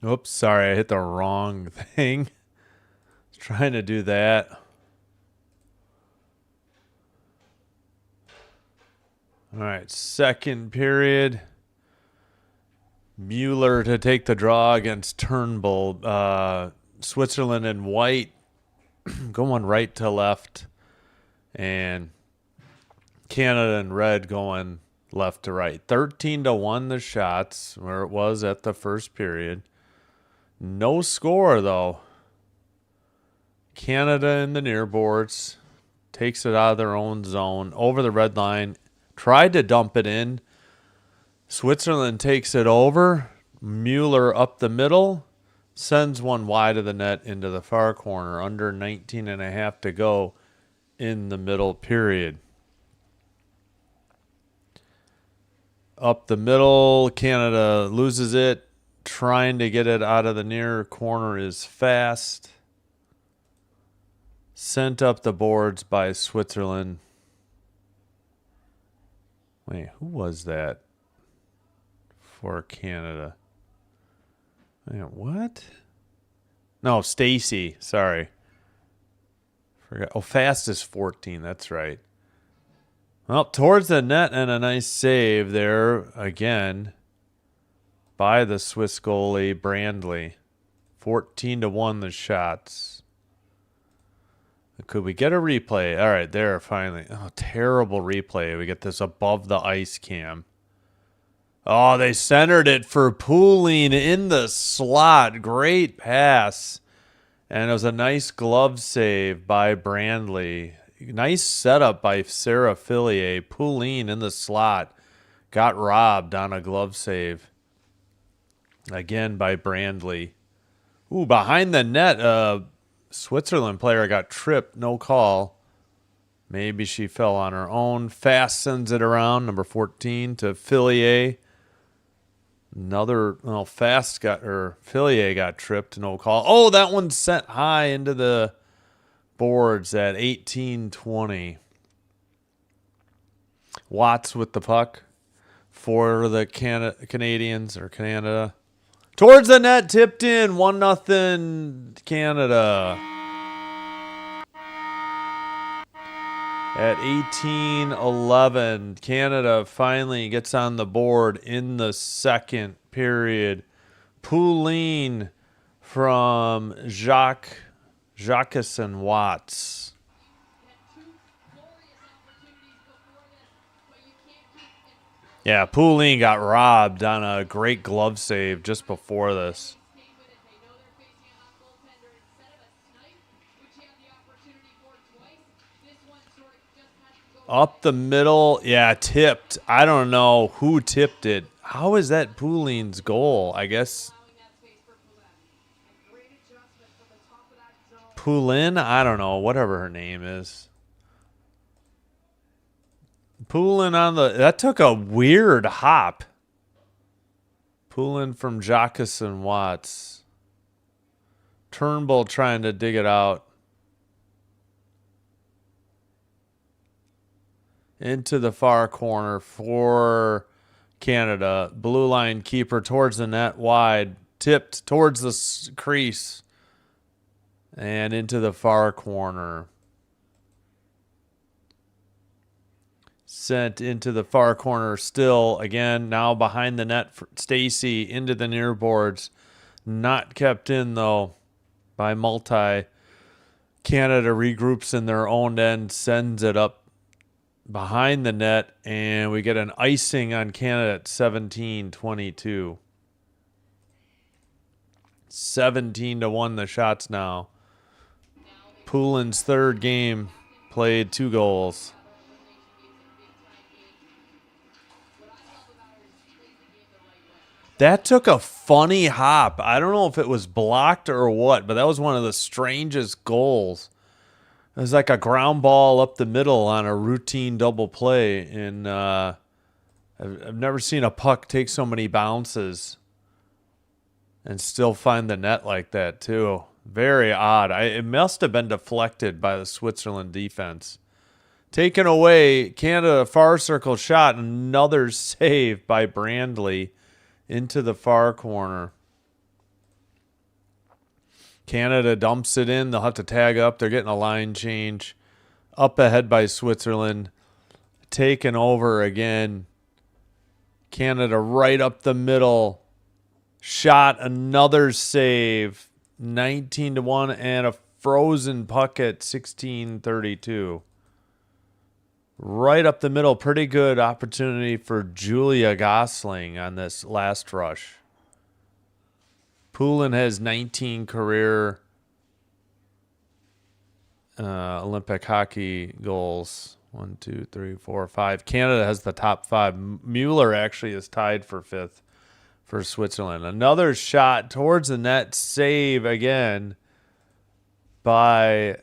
Oops, sorry, I hit the wrong thing. Trying to do that. All right, second period. Mueller to take the draw against Turnbull. Switzerland in white going right to left. And Canada in red going left to right. 13-1 the shots, where it was at the first period. No score, though. Canada in the near boards. Takes it out of their own zone. Over the red line. Tried to dump it in. Switzerland takes it over. Mueller up the middle. Sends one wide of the net into the far corner. Under 19 and a half to go in the middle period. Up the middle. Canada loses it. Trying to get it out of the near corner is Fast. Sent up the boards by Switzerland. Wait, who was that for Canada? Wait, what? No, Stacy. Sorry. Forgot. Oh, Fast is 14. That's right. Well, towards the net and a nice save there again by the Swiss goalie Brandley. 14-1 the shots. Could we get a replay? All right, there, finally. Oh, terrible replay. We get this above the ice cam. Oh, they centered it for Poulin in the slot. Great pass. And it was a nice glove save by Brandley. Nice setup by Sarah Fillier. Poulin in the slot. Got robbed on a glove save. Again by Brandley. Ooh, behind the net, Switzerland player got tripped. No call. Maybe she fell on her own. Fast sends it around. Number 14 to Fillier. Fillier got tripped. No call. Oh, that one sent high into the boards at 18-20. Watts with the puck for the Canadians or Canada. Towards the net, tipped in, 1-0 Canada. At 18-11, Canada finally gets on the board in the second period. Poulin from Jacques Watts. Yeah, Poulin got robbed on a great glove save just before this. Up the middle. Yeah, tipped. I don't know who tipped it. How is that Poulin's goal? I guess Poulin? I don't know. Whatever her name is. Poulin on the... That took a weird hop. Poulin from Jacques Watts. Turnbull trying to dig it out. Into the far corner for Canada. Blue line keeper towards the net, wide. Tipped towards the crease. And into the far corner. Sent into the far corner still. Again, now behind the net for Stacy into the near boards. Not kept in, though, by Multi. Canada regroups in their own end, sends it up behind the net, and we get an icing on Canada at 17-22. 17-1 the shots now. Poulin's third game played 2 goals. That took a funny hop. I don't know if it was blocked or what, but that was one of the strangest goals. It was like a ground ball up the middle on a routine double play, and I've never seen a puck take so many bounces and still find the net like that, too. Very odd. It must have been deflected by the Switzerland defense. Taken away, Canada far circle shot, another save by Brandley into the far corner. Canada dumps it in. They'll have to tag up. They're getting a line change. Up ahead by Switzerland. Taken over again. Canada right up the middle. Shot, another save. 19-1 and a frozen puck at 16-32. Right up the middle. Pretty good opportunity for Julia Gosling on this last rush. Poulin has 19 career Olympic hockey goals. 1, 2, 3, 4, 5. Canada has the top 5. Mueller actually is tied for 5th for Switzerland. Another shot towards the net. Save again by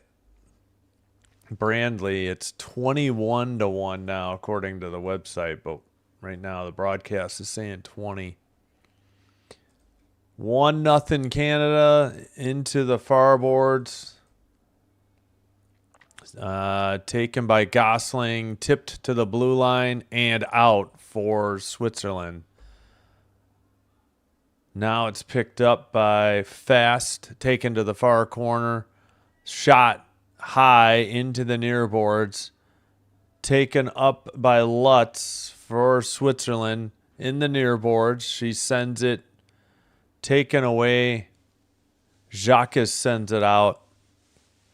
Brandley. It's 21-1 now, according to the website, but right now the broadcast is saying 20. 1-0 Canada into the far boards. Taken by Gosling, tipped to the blue line and out for Switzerland. Now it's picked up by Fast, taken to the far corner. Shot high into the near boards. Taken up by Lutz for Switzerland in the near boards. She sends it. Taken away. Jacques sends it out.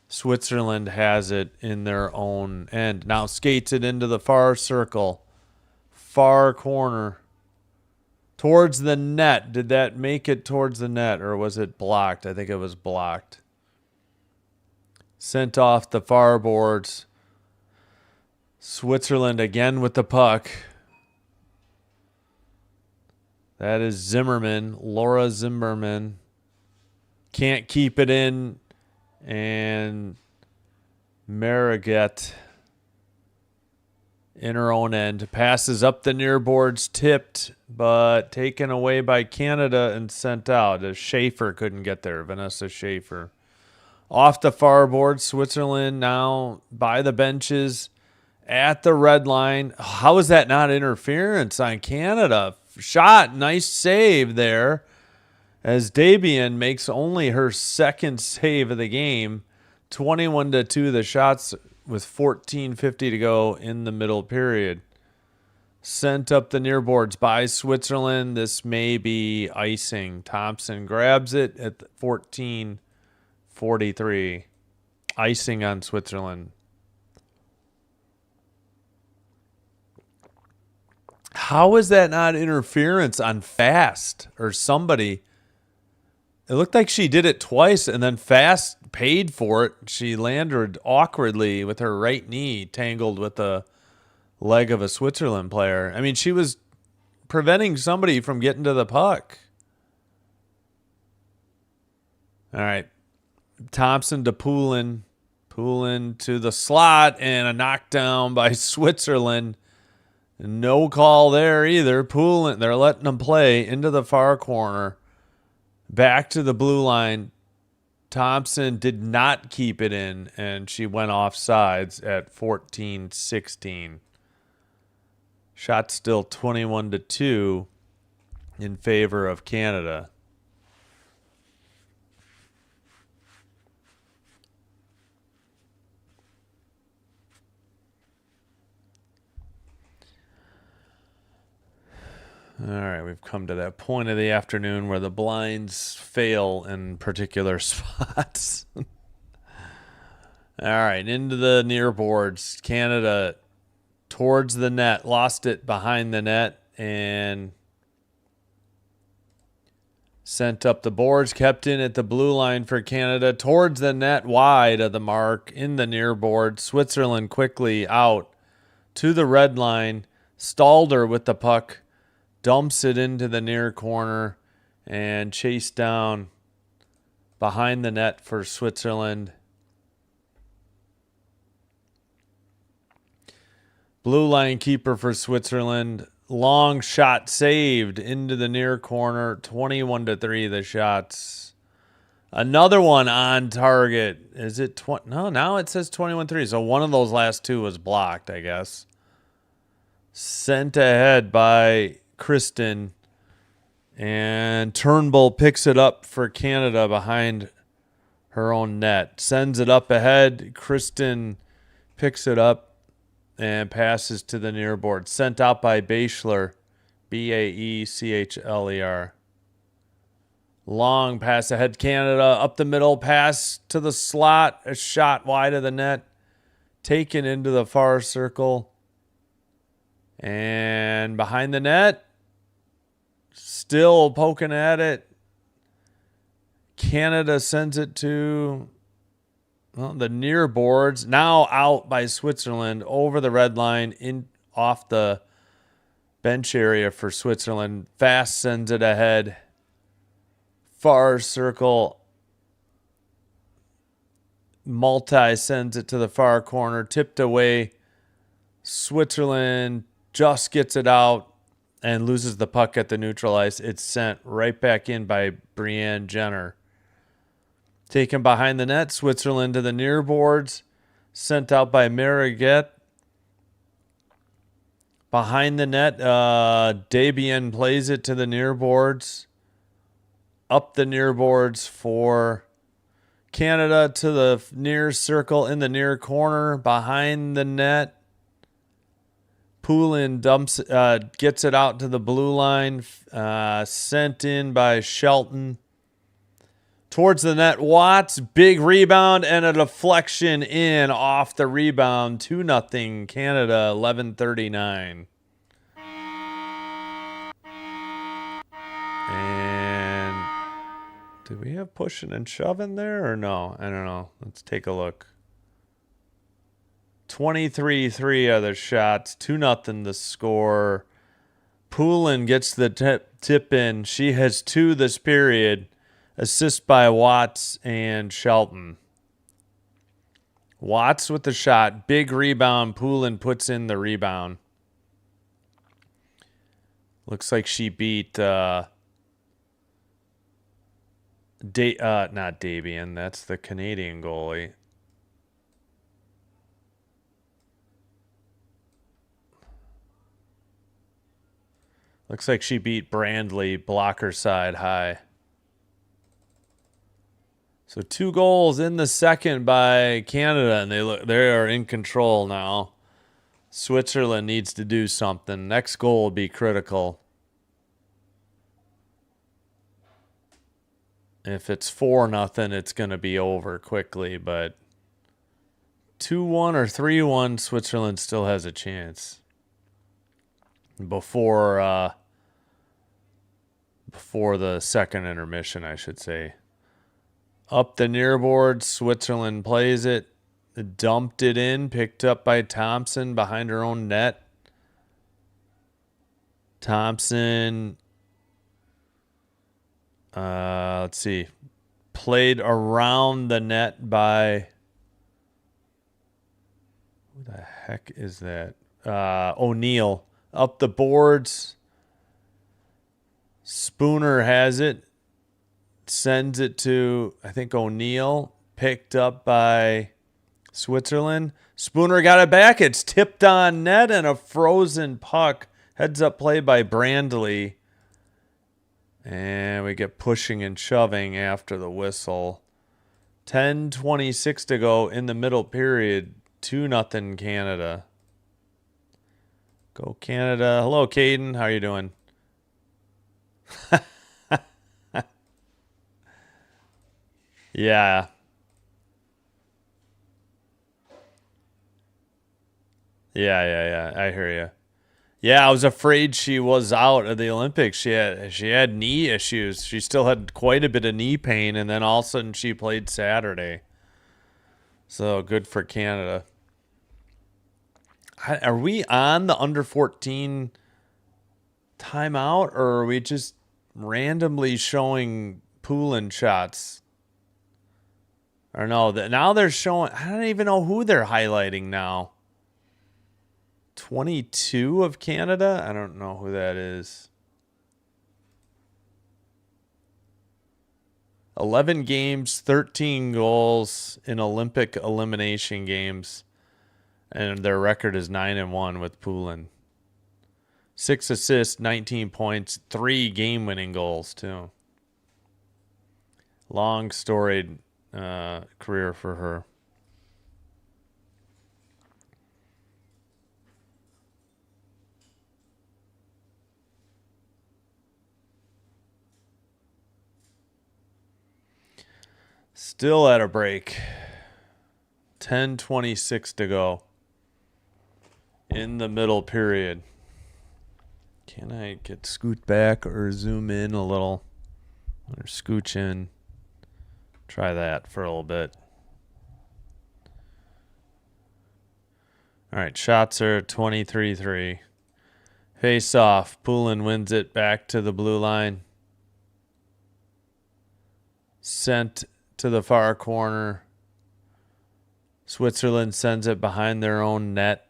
Switzerland has it in their own end. Now skates it into the far circle. Far corner. Towards the net. Did that make it towards the net or was it blocked? I think it was blocked. Sent off the far boards. Switzerland again with the puck. That is Zimmerman, Laura Zimmerman. Can't keep it in. And Marigat in her own end. Passes up the near boards, tipped, but taken away by Canada and sent out. As Schaefer couldn't get there, Vanessa Schaefer. Off the far board, Switzerland now by the benches at the red line. How is that not interference on Canada? Shot, nice save there. As Dabian makes only her second save of the game. 21-2 the shots with 14:50 to go in the middle period. Sent up the near boards by Switzerland. This may be icing. Thompson grabs it at 14:43. Icing on Switzerland. How is that not interference on Fast or somebody? It looked like she did it twice, and then Fast paid for it. She landed awkwardly with her right knee tangled with the leg of a Switzerland player. I mean, she was preventing somebody from getting to the puck. All right. Thompson to Poulin. Poulin to the slot, and a knockdown by Switzerland. No call there either. Poulin, they're letting them play into the far corner. Back to the blue line. Thompson did not keep it in, and she went off sides at 14-16. Shot still 21-2 in favor of Canada. All right, we've come to that point of the afternoon where the blinds fail in particular spots. All right, into the near boards. Canada towards the net, lost it behind the net, and sent up the boards, kept in at the blue line for Canada, towards the net, wide of the mark, in the near board. Switzerland quickly out to the red line, stalled her with the puck, dumps it into the near corner, and chased down behind the net for Switzerland. Blue line keeper for Switzerland. Long shot saved into the near corner. 21-3 the shots. Another one on target. Is it 20? No, now it says 21-3. So one of those last two was blocked, I guess. Sent ahead by Kristen. And Turnbull picks it up for Canada behind her own net. Sends it up ahead. Kristen picks it up and passes to the near board. Sent out by Baechler. Baechler. Long pass ahead. Canada up the middle. Pass to the slot. A shot wide of the net. Taken into the far circle. And behind the net. Still poking at it. Canada sends it to the near boards. Now out by Switzerland over the red line in off the bench area for Switzerland. Fast sends it ahead. Far circle. Multi sends it to the far corner. Tipped away. Switzerland just gets it out and loses the puck at the neutral ice. It's sent right back in by Brianne Jenner. Taken behind the net. Switzerland to the near boards. Sent out by Mariget. Behind the net. Debian plays it to the near boards. Up the near boards for Canada to the near circle in the near corner. Behind the net. Poulin gets it out to the blue line. Sent in by Shelton. Towards the net, Watts, big rebound and a deflection in off the rebound. 2-0 Canada, 11:39. And do we have pushing and shoving there or no? I don't know. Let's take a look. 23-3 are the shots. 2-0 the score. Poulin gets the tip in. She has 2 this period. Assist by Watts and Shelton. Watts with the shot. Big rebound. Poulin puts in the rebound. Looks like she beat not Davian. That's the Canadian goalie. Looks like she beat Brandley, blocker side high. So 2 goals in the second by Canada, and they are in control now. Switzerland needs to do something. Next goal will be critical. If it's 4-0, it's going to be over quickly, but 2-1 or 3-1, Switzerland still has a chance. Before the second intermission, I should say. Up the near board, Switzerland plays it. Dumped it in, picked up by Thompson behind her own net. Thompson, let's see, played around the net by, who the heck is that? O'Neill. Up the boards. Spooner has it. Sends it to, I think, O'Neill. Picked up by Switzerland. Spooner got it back. It's tipped on net and a frozen puck. Heads up play by Brandley. And we get pushing and shoving after the whistle. 10:26 to go in the middle period. 2-0 Canada. Go Canada. Hello, Caden. How are you doing? Yeah. Yeah. I hear you. Yeah, I was afraid she was out of the Olympics. She had knee issues. She still had quite a bit of knee pain, and then all of a sudden she played Saturday. So good for Canada. Are we on the under 14 timeout, or are we just randomly showing Poulin shots? Or no, now they're showing. I don't even know who they're highlighting now. 22 of Canada? I don't know who that is. 11 games, 13 goals in Olympic elimination games, and their record is 9-1 with Poulin. 6 assists, 19 points, 3 game-winning goals too. Long storied career for her. Still at a break. 10:26 to go in the middle period. Can I get scoot back or zoom in a little? Or scooch in? Try that for a little bit. All right, shots are 23-3. Face off. Poulin wins it back to the blue line. Sent to the far corner. Switzerland sends it behind their own net.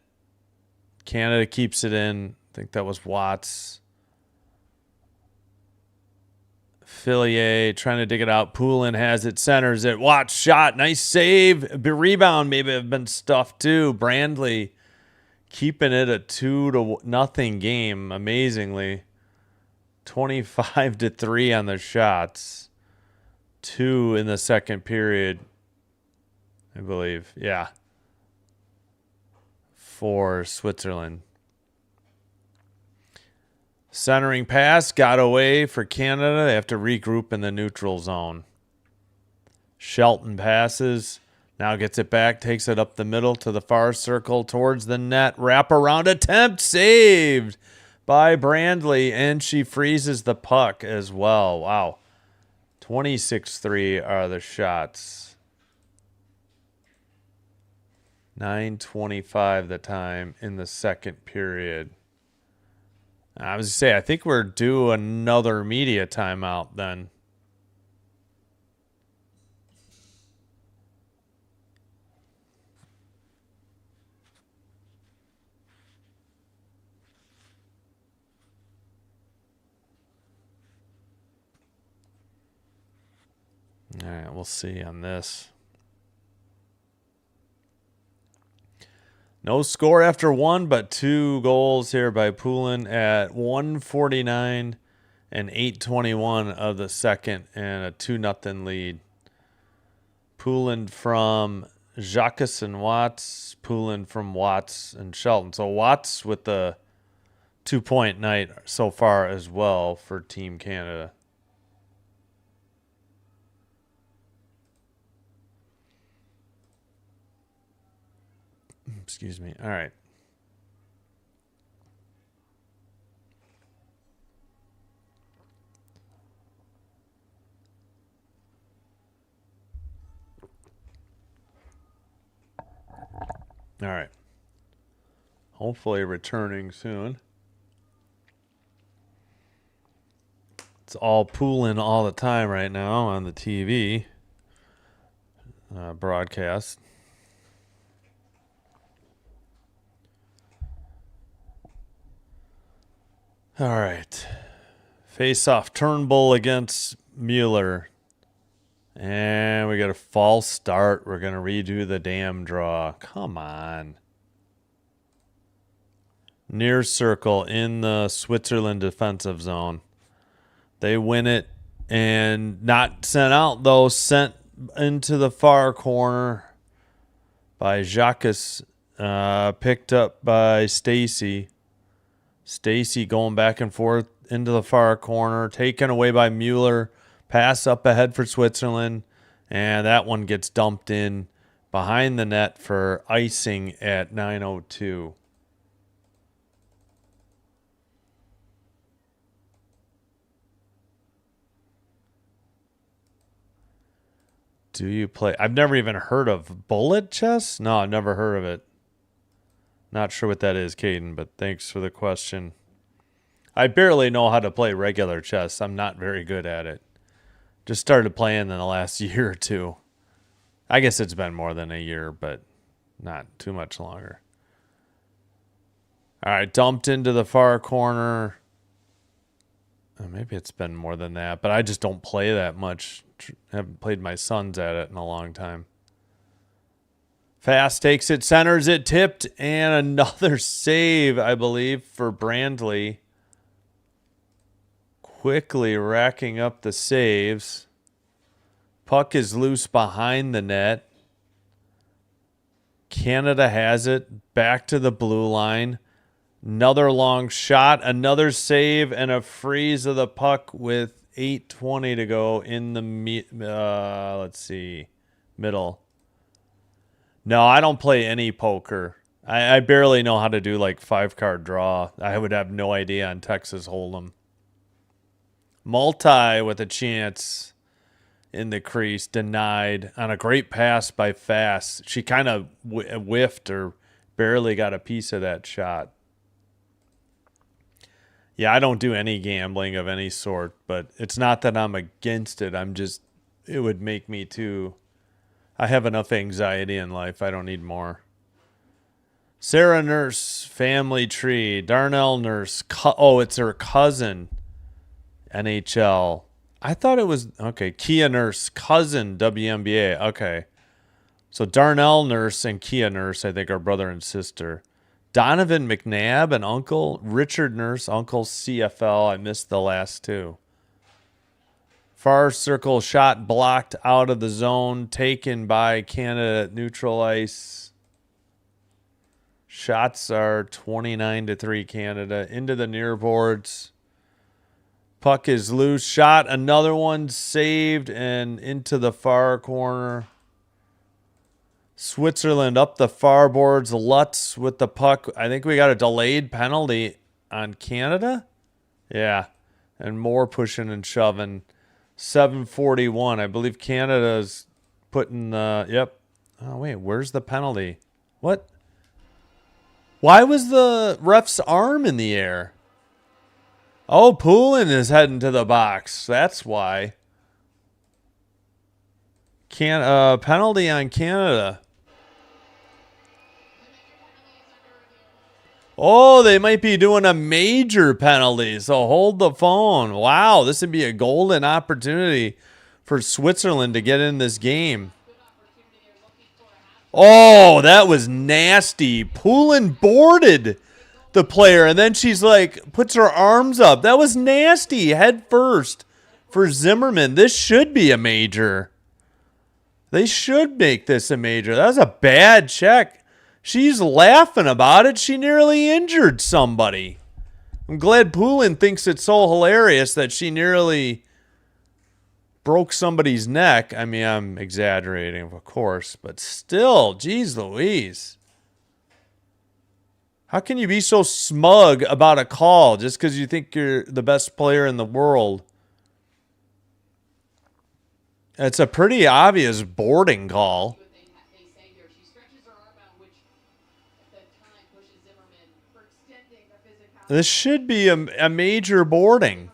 Canada keeps it in. I think that was Watts. Fillier trying to dig it out. Poulin has it, centers it. Watts shot. Nice save. Rebound maybe have been stuffed too. Brandley keeping it a 2-0 game, amazingly. 25-3 on the shots. 2 in the second period, I believe. Yeah. For Switzerland. Centering pass got away for Canada. They have to regroup in the neutral zone. Shelton passes. Now gets it back. Takes it up the middle to the far circle towards the net. Wraparound attempt. Saved by Brandley. And she freezes the puck as well. Wow. 26-3 are the shots. 9:25 the time in the second period. I was going to say, I think we're due another media timeout then. All right, we'll see on this. No score after one, but 2 goals here by Poulin at 1:49 and 8:21 of the second, and a 2-0 lead. Poulin from Jacques and Watts. Poulin from Watts and Shelton. So Watts with the 2-point night so far as well for Team Canada. Excuse me. All right. All right. Hopefully returning soon. It's all Poulin all the time right now on the TV broadcast. All right. Face off. Turnbull against Mueller. And we got a false start. We're going to redo the damn draw. Come on. Near circle in the Switzerland defensive zone. They win it and not sent out, though. Sent into the far corner by Jacques. Picked up by Stacy. Stacy going back and forth into the far corner, taken away by Mueller. Pass up ahead for Switzerland, and that one gets dumped in behind the net for icing at 9:02. Do you play? I've never even heard of bullet chess. No, I've never heard of it. Not sure what that is, Caden, but thanks for the question. I barely know how to play regular chess. I'm not very good at it. Just started playing in the last year or two. I guess it's been more than a year, but not too much longer. All right, dumped into the far corner. Maybe it's been more than that, but I just don't play that much. Haven't played my sons at it in a long time. Fast takes it, centers it, tipped, and another save, I believe, for Brandley. Quickly racking up the saves. Puck is loose behind the net. Canada has it. Back to the blue line. Another long shot, another save, and a freeze of the puck with 8:20 to go in the middle. No, I don't play any poker. I barely know how to do like 5-card draw. I would have no idea on Texas Hold'em. Multi with a chance in the crease, denied on a great pass by Fast. She kind of whiffed or barely got a piece of that shot. Yeah, I don't do any gambling of any sort, but it's not that I'm against it. It would make me too. I have enough anxiety in life. I don't need more. Sarah Nurse, family tree. Darnell Nurse. It's her cousin. NHL. I thought it was, okay, Kia Nurse, cousin, WNBA. Okay. So Darnell Nurse and Kia Nurse, I think, are brother and sister. Donovan McNabb, an uncle. Richard Nurse, uncle, CFL. I missed the last two. Far circle shot blocked out of the zone, taken by Canada at neutral ice. Shots are 29-3 Canada. Into the near boards. Puck is loose. Shot. Another one saved and into the far corner. Switzerland up the far boards. Lutz with the puck. I think we got a delayed penalty on Canada. Yeah. And more pushing and shoving. 7:41. I believe Canada's putting the... Yep. Oh, wait. Where's the penalty? What? Why was the ref's arm in the air? Oh, Poulin is heading to the box. That's why. Penalty on Canada. Oh, they might be doing a major penalty, so hold the phone. Wow, this would be a golden opportunity for Switzerland to get in this game. Oh, that was nasty. Poulin boarded the player, and then she's like, puts her arms up. That was nasty, head first for Zimmerman. This should be a major. They should make this a major. That was a bad check. She's laughing about it. She nearly injured somebody. I'm glad Poulin thinks it's so hilarious that she nearly broke somebody's neck. I mean, I'm exaggerating, of course, but still, geez Louise. How can you be so smug about a call just because you think you're the best player in the world? It's a pretty obvious boarding call. This should be a major boarding.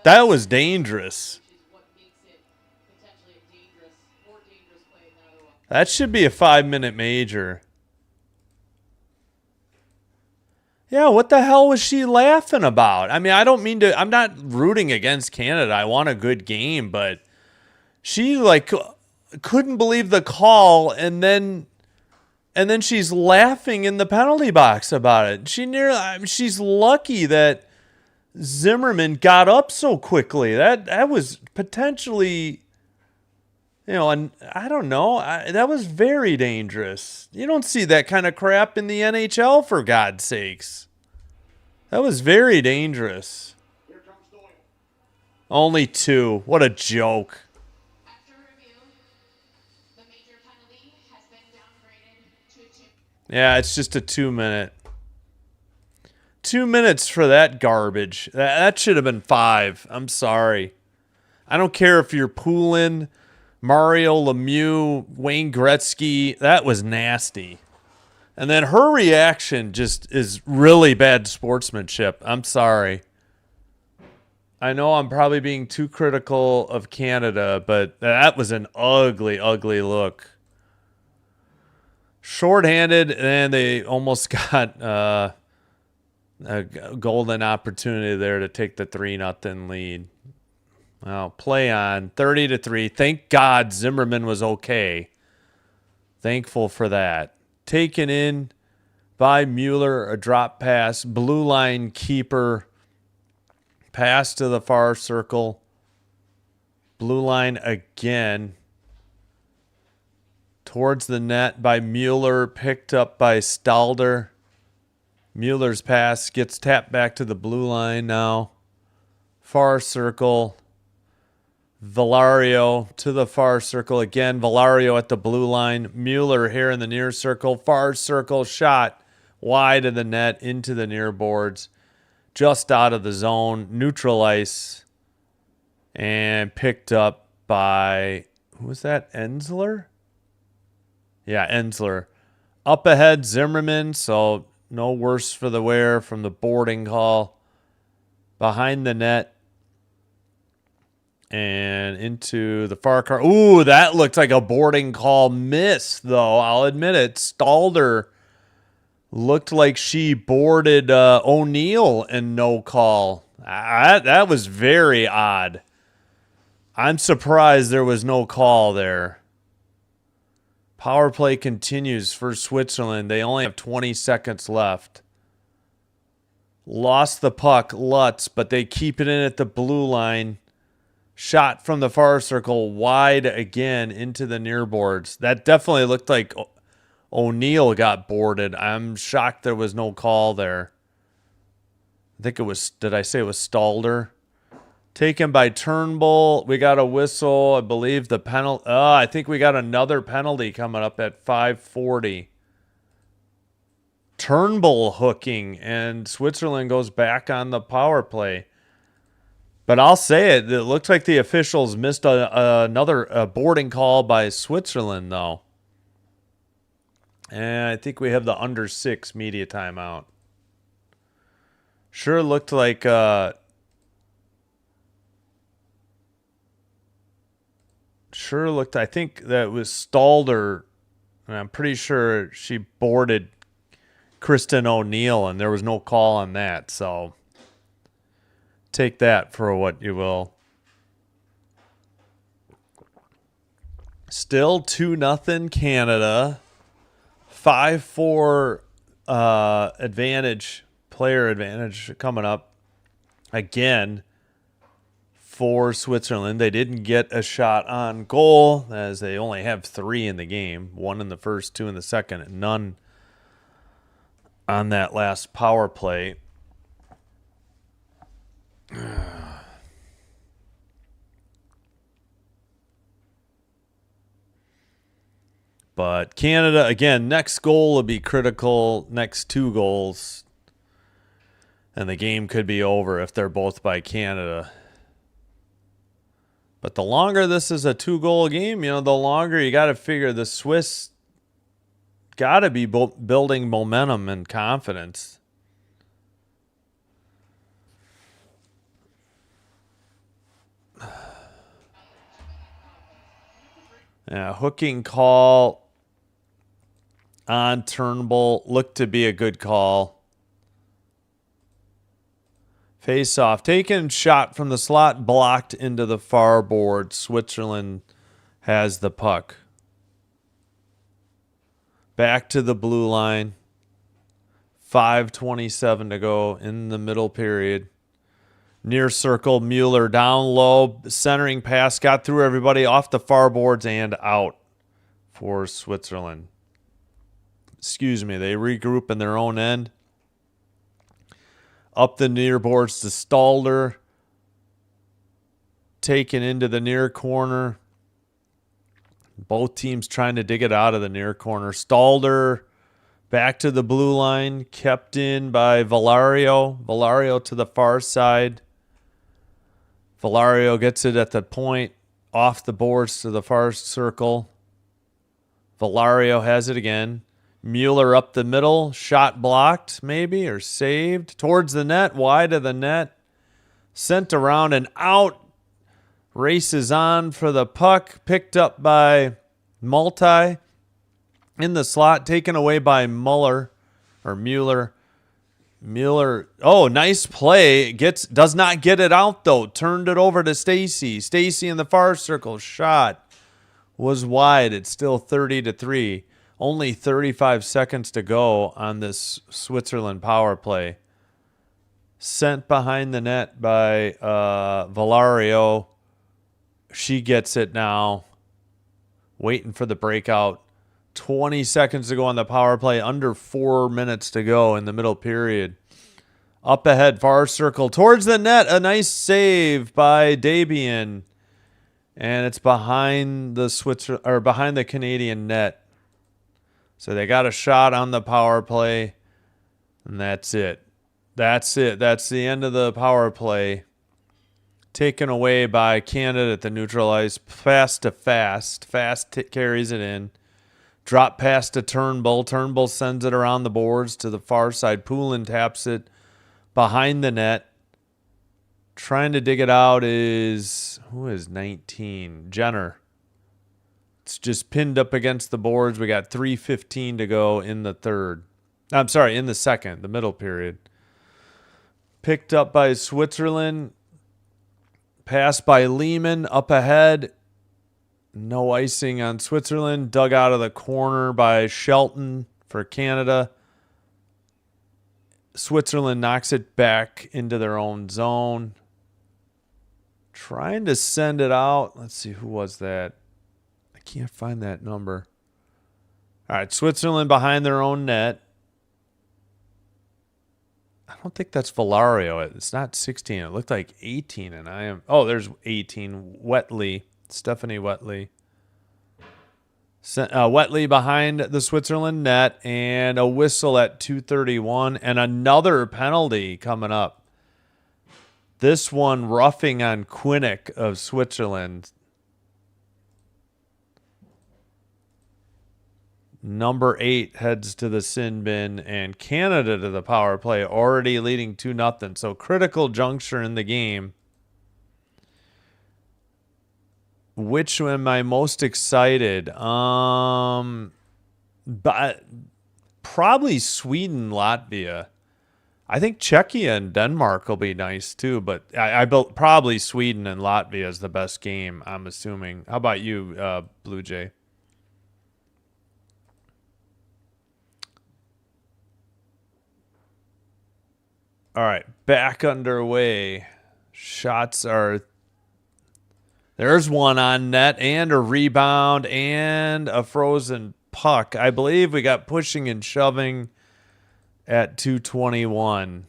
That was dangerous. That should be a 5-minute major. Yeah, what the hell was she laughing about? I mean, I don't mean to... I'm not rooting against Canada. I want a good game, but she, like, couldn't believe the call, and then she's laughing in the penalty box about it. She's lucky that Zimmerman got up so quickly. That was potentially... And I don't know. That was very dangerous. You don't see that kind of crap in the NHL, for God's sakes. That was very dangerous. Only 2. What a joke. Yeah, it's just a 2-minute. 2 minutes for that garbage. That should have been 5. I'm sorry. I don't care if you're Poulin, Mario Lemieux, Wayne Gretzky. That was nasty. And then her reaction just is really bad sportsmanship. I'm sorry. I know I'm probably being too critical of Canada, but that was an ugly, ugly look. Shorthanded, and they almost got a golden opportunity there to take the 3-0 lead. Well, play on 30-3. Thank God Zimmerman was okay. Thankful for that. Taken in by Mueller, a drop pass, blue line keeper, pass to the far circle, blue line again, towards the net by Mueller, picked up by Stalder. Mueller's pass gets tapped back to the blue line now, far circle. Valario to the far circle again. Valario at the blue line. Mueller here in the near circle. Far circle shot wide of the net into the near boards. Just out of the zone. Neutral ice. And picked up by, who was that? Ensler? Yeah, Ensler. Up ahead, Zimmerman. So no worse for the wear from the boarding call. Behind the net. And into the far car. Ooh, that looked like a boarding call miss, though. I'll admit it. Stalder looked like she boarded O'Neill and no call. That was very odd. I'm surprised there was no call there. Power play continues for Switzerland. They only have 20 seconds left. Lost the puck, Lutz, but they keep it in at the blue line. Shot from the far circle wide again into the near boards. That definitely looked like O'Neill got boarded. I'm shocked there was no call there. I think it was, did I say it was Stalder? Taken by Turnbull. We got a whistle. I believe the penalty. I think we got another penalty coming up at 5:40. Turnbull hooking, and Switzerland goes back on the power play. But I'll say it looked like the officials missed another boarding call by Switzerland, though. And I think we have the under 6 media timeout. Sure looked like... I think that was Stalder, and I'm pretty sure she boarded Kristen O'Neill, and there was no call on that, so... Take that for what you will. Still 2-0 Canada. 5-4 advantage, player advantage coming up again for Switzerland. They didn't get a shot on goal as they only have 3 in the game. 1 in the first, 2 in the second, and none on that last power play. But Canada, again, next goal will be critical. Next 2 goals. And the game could be over if they're both by Canada. But the longer this is a 2-goal game, the longer you got to figure the Swiss got to be building momentum and confidence. Yeah, hooking call on Turnbull looked to be a good call. Face off. Taken shot from the slot, blocked into the far board. Switzerland has the puck. Back to the blue line. 5:27 to go in the middle period. Near circle, Mueller down low, centering pass, got through everybody, off the far boards and out for Switzerland. Excuse me, they regroup in their own end. Up the near boards to Stalder. Taken into the near corner. Both teams trying to dig it out of the near corner. Stalder back to the blue line, kept in by Valario. Valario to the far side. Valario gets it at the point, off the boards to the far circle. Valario has it again. Mueller up the middle, shot blocked maybe, or saved. Towards the net, wide of the net. Sent around and out. Races on for the puck, picked up by Multi. In the slot, taken away by Mueller. Mueller, oh, nice play. Does not get it out, though. Turned it over to Stacy. Stacy in the far circle. Shot was wide. It's still 30-3. Only 35 seconds to go on this Switzerland power play. Sent behind the net by Valario. She gets it now. Waiting for the breakout. 20 seconds to go on the power play. Under 4 minutes to go in the middle period. Up ahead, far circle. Towards the net. A nice save by Dabian. And it's behind the behind the Canadian net. So they got a shot on the power play. And that's it. That's it. That's the end of the power play. Taken away by Canada at the neutral ice. Fast to Fast. Fast carries it in. Drop pass to Turnbull. Turnbull sends it around the boards to the far side. Poulin taps it behind the net. Trying to dig it out is... Who is 19? Jenner. It's just pinned up against the boards. We got 3:15 to go in the third. I'm sorry, in the second, the middle period. Picked up by Switzerland. Pass by Lehman up ahead. No icing on Switzerland. Dug out of the corner by Shelton for Canada. Switzerland knocks it back into their own zone. Trying to send it out. Let's see, who was that? I can't find that number. All right, Switzerland behind their own net. I don't think that's Valario. It's not 16. It looked like 18, and I am... Oh, there's 18. Wetley. Stephanie Wetley. Wetley behind the Switzerland net, and a whistle at 2:31, and another penalty coming up. This one roughing on Quinnick of Switzerland. Number 8 heads to the sin bin, and Canada to the power play, already leading 2-0. So critical juncture in the game. Which am I most excited? But probably Sweden, Latvia. I think Czechia and Denmark will be nice too, but I built probably Sweden and Latvia is the best game, I'm assuming. How about you, Blue Jay? All right, back underway. Shots are... There's one on net and a rebound and a frozen puck. I believe we got pushing and shoving at 2:21.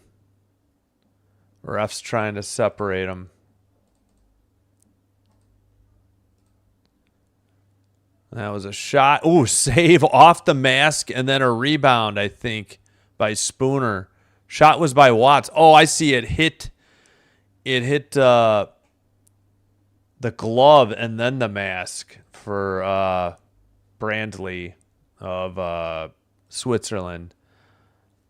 Ref's trying to separate them. That was a shot. Ooh, save off the mask and then a rebound, I think, by Spooner. Shot was by Watts. Oh, I see it hit. It hit the glove and then the mask for Brandley of Switzerland.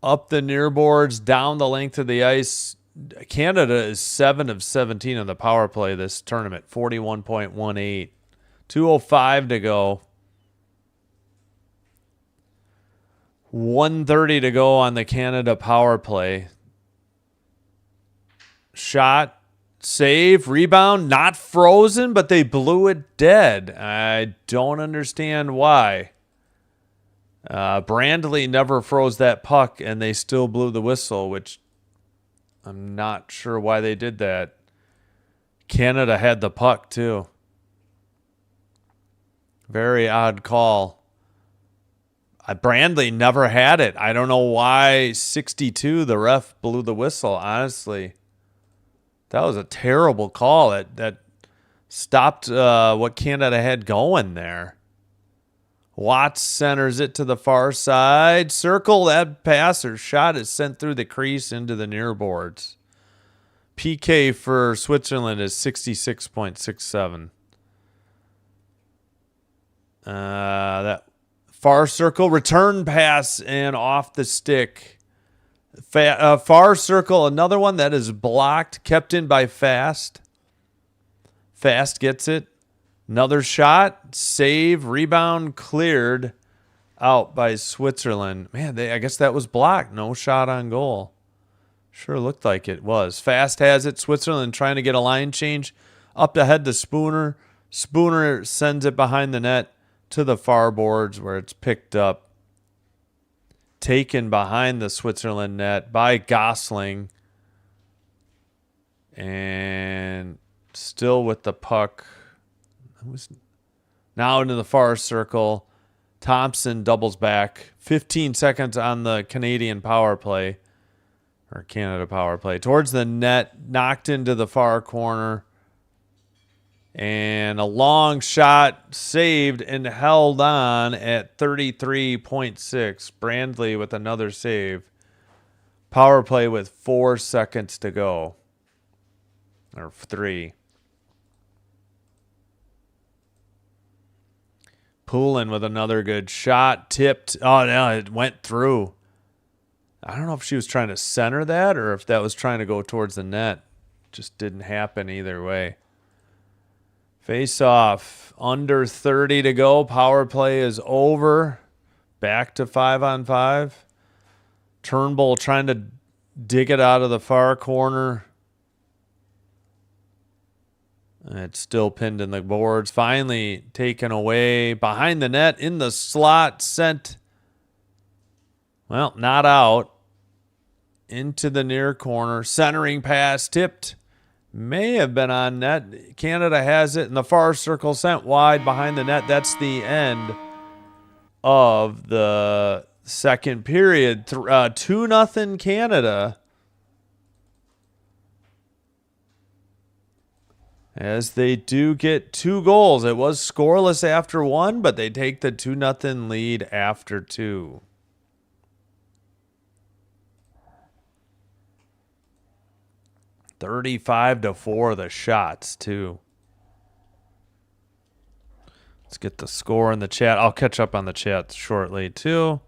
Up the near boards, down the length of the ice. Canada is 7 of 17 on the power play this tournament. 41.18. 2:05 to go. 1:30 to go on the Canada power play. Shot, save, rebound, not frozen, but they blew it dead. I don't understand why. Brandley never froze that puck, and they still blew the whistle, which I'm not sure why they did that. Canada had the puck, too. Very odd call. Brandley never had it. I don't know why 62, the ref blew the whistle, honestly. That was a terrible call. That stopped what Canada had going there. Watts centers it to the far side. Circle, that pass or shot is sent through the crease into the near boards. PK for Switzerland is 66.67. That far circle, return pass, and off the stick. Far circle, another one that is blocked, kept in by Fast. Fast gets it. Another shot, save, rebound, cleared out by Switzerland. Man, I guess that was blocked. No shot on goal. Sure looked like it was. Fast has it. Switzerland trying to get a line change. Up ahead to Spooner. Spooner sends it behind the net to the far boards where it's picked up. Taken behind the Switzerland net by Gosling. And still with the puck. Now into the far circle. Thompson doubles back. 15 seconds on the Canadian power play. Or Canada power play. Towards the net. Knocked into the far corner. And a long shot saved and held on at 33.6. Brandley with another save. Power play with 4 seconds to go. Or 3. Poulin with another good shot. Tipped. Oh, no, it went through. I don't know if she was trying to center that or if that was trying to go towards the net. Just didn't happen either way. Face off. Under 30 to go. Power play is over. Back to 5-on-5. Turnbull trying to dig it out of the far corner. It's still pinned in the boards. Finally taken away. Behind the net in the slot. Sent. Well, not out. Into the near corner. Centering pass. Tipped. May have been on net. Canada has it in the far circle. Sent wide behind the net. That's the end of the second period. 2-0 Canada. As they do get 2 goals. It was scoreless after 1, but they take the 2-0 lead after 2. $35-4 the shots, too. Let's get the score in the chat. I'll catch up on the chat shortly, too.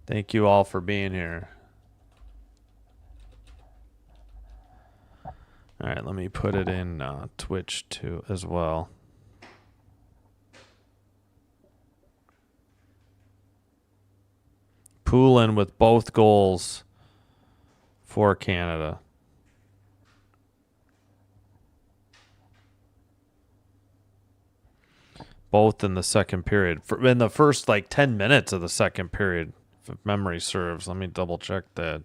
Thank you all for being here. All right, let me put it in Twitch, too, as well. Poulin with both goals for Canada. Both in the second period. In the first, 10 minutes of the second period, if memory serves. Let me double check that.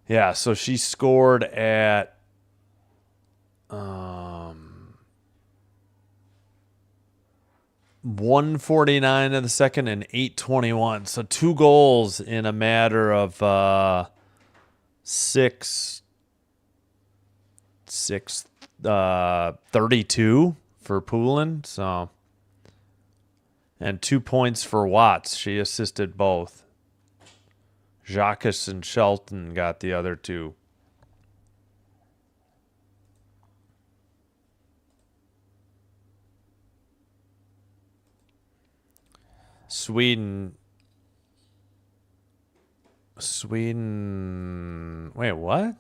Yeah, so she scored at 1:49 in the second and 8:21. So 2 goals in a matter of 32 for Poulin. So, and 2 points for Watts. She assisted both. Jacques and Shelton got the other 2. Sweden. Wait, what?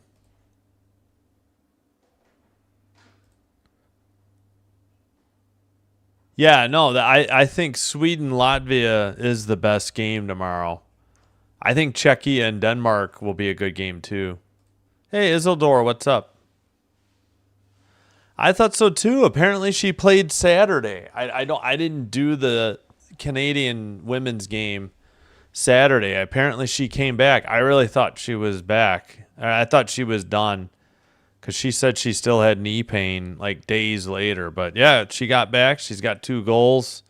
Yeah, no, I think Sweden-Latvia is the best game tomorrow. I think Czechia and Denmark will be a good game too. Hey, Isildur, what's up? I thought so too. Apparently she played Saturday. I didn't do the Canadian women's game. Saturday. Apparently she came back. I really thought she was back. I thought she was done because she said she still had knee pain like days later. But yeah, she got back. She's got 2 goals,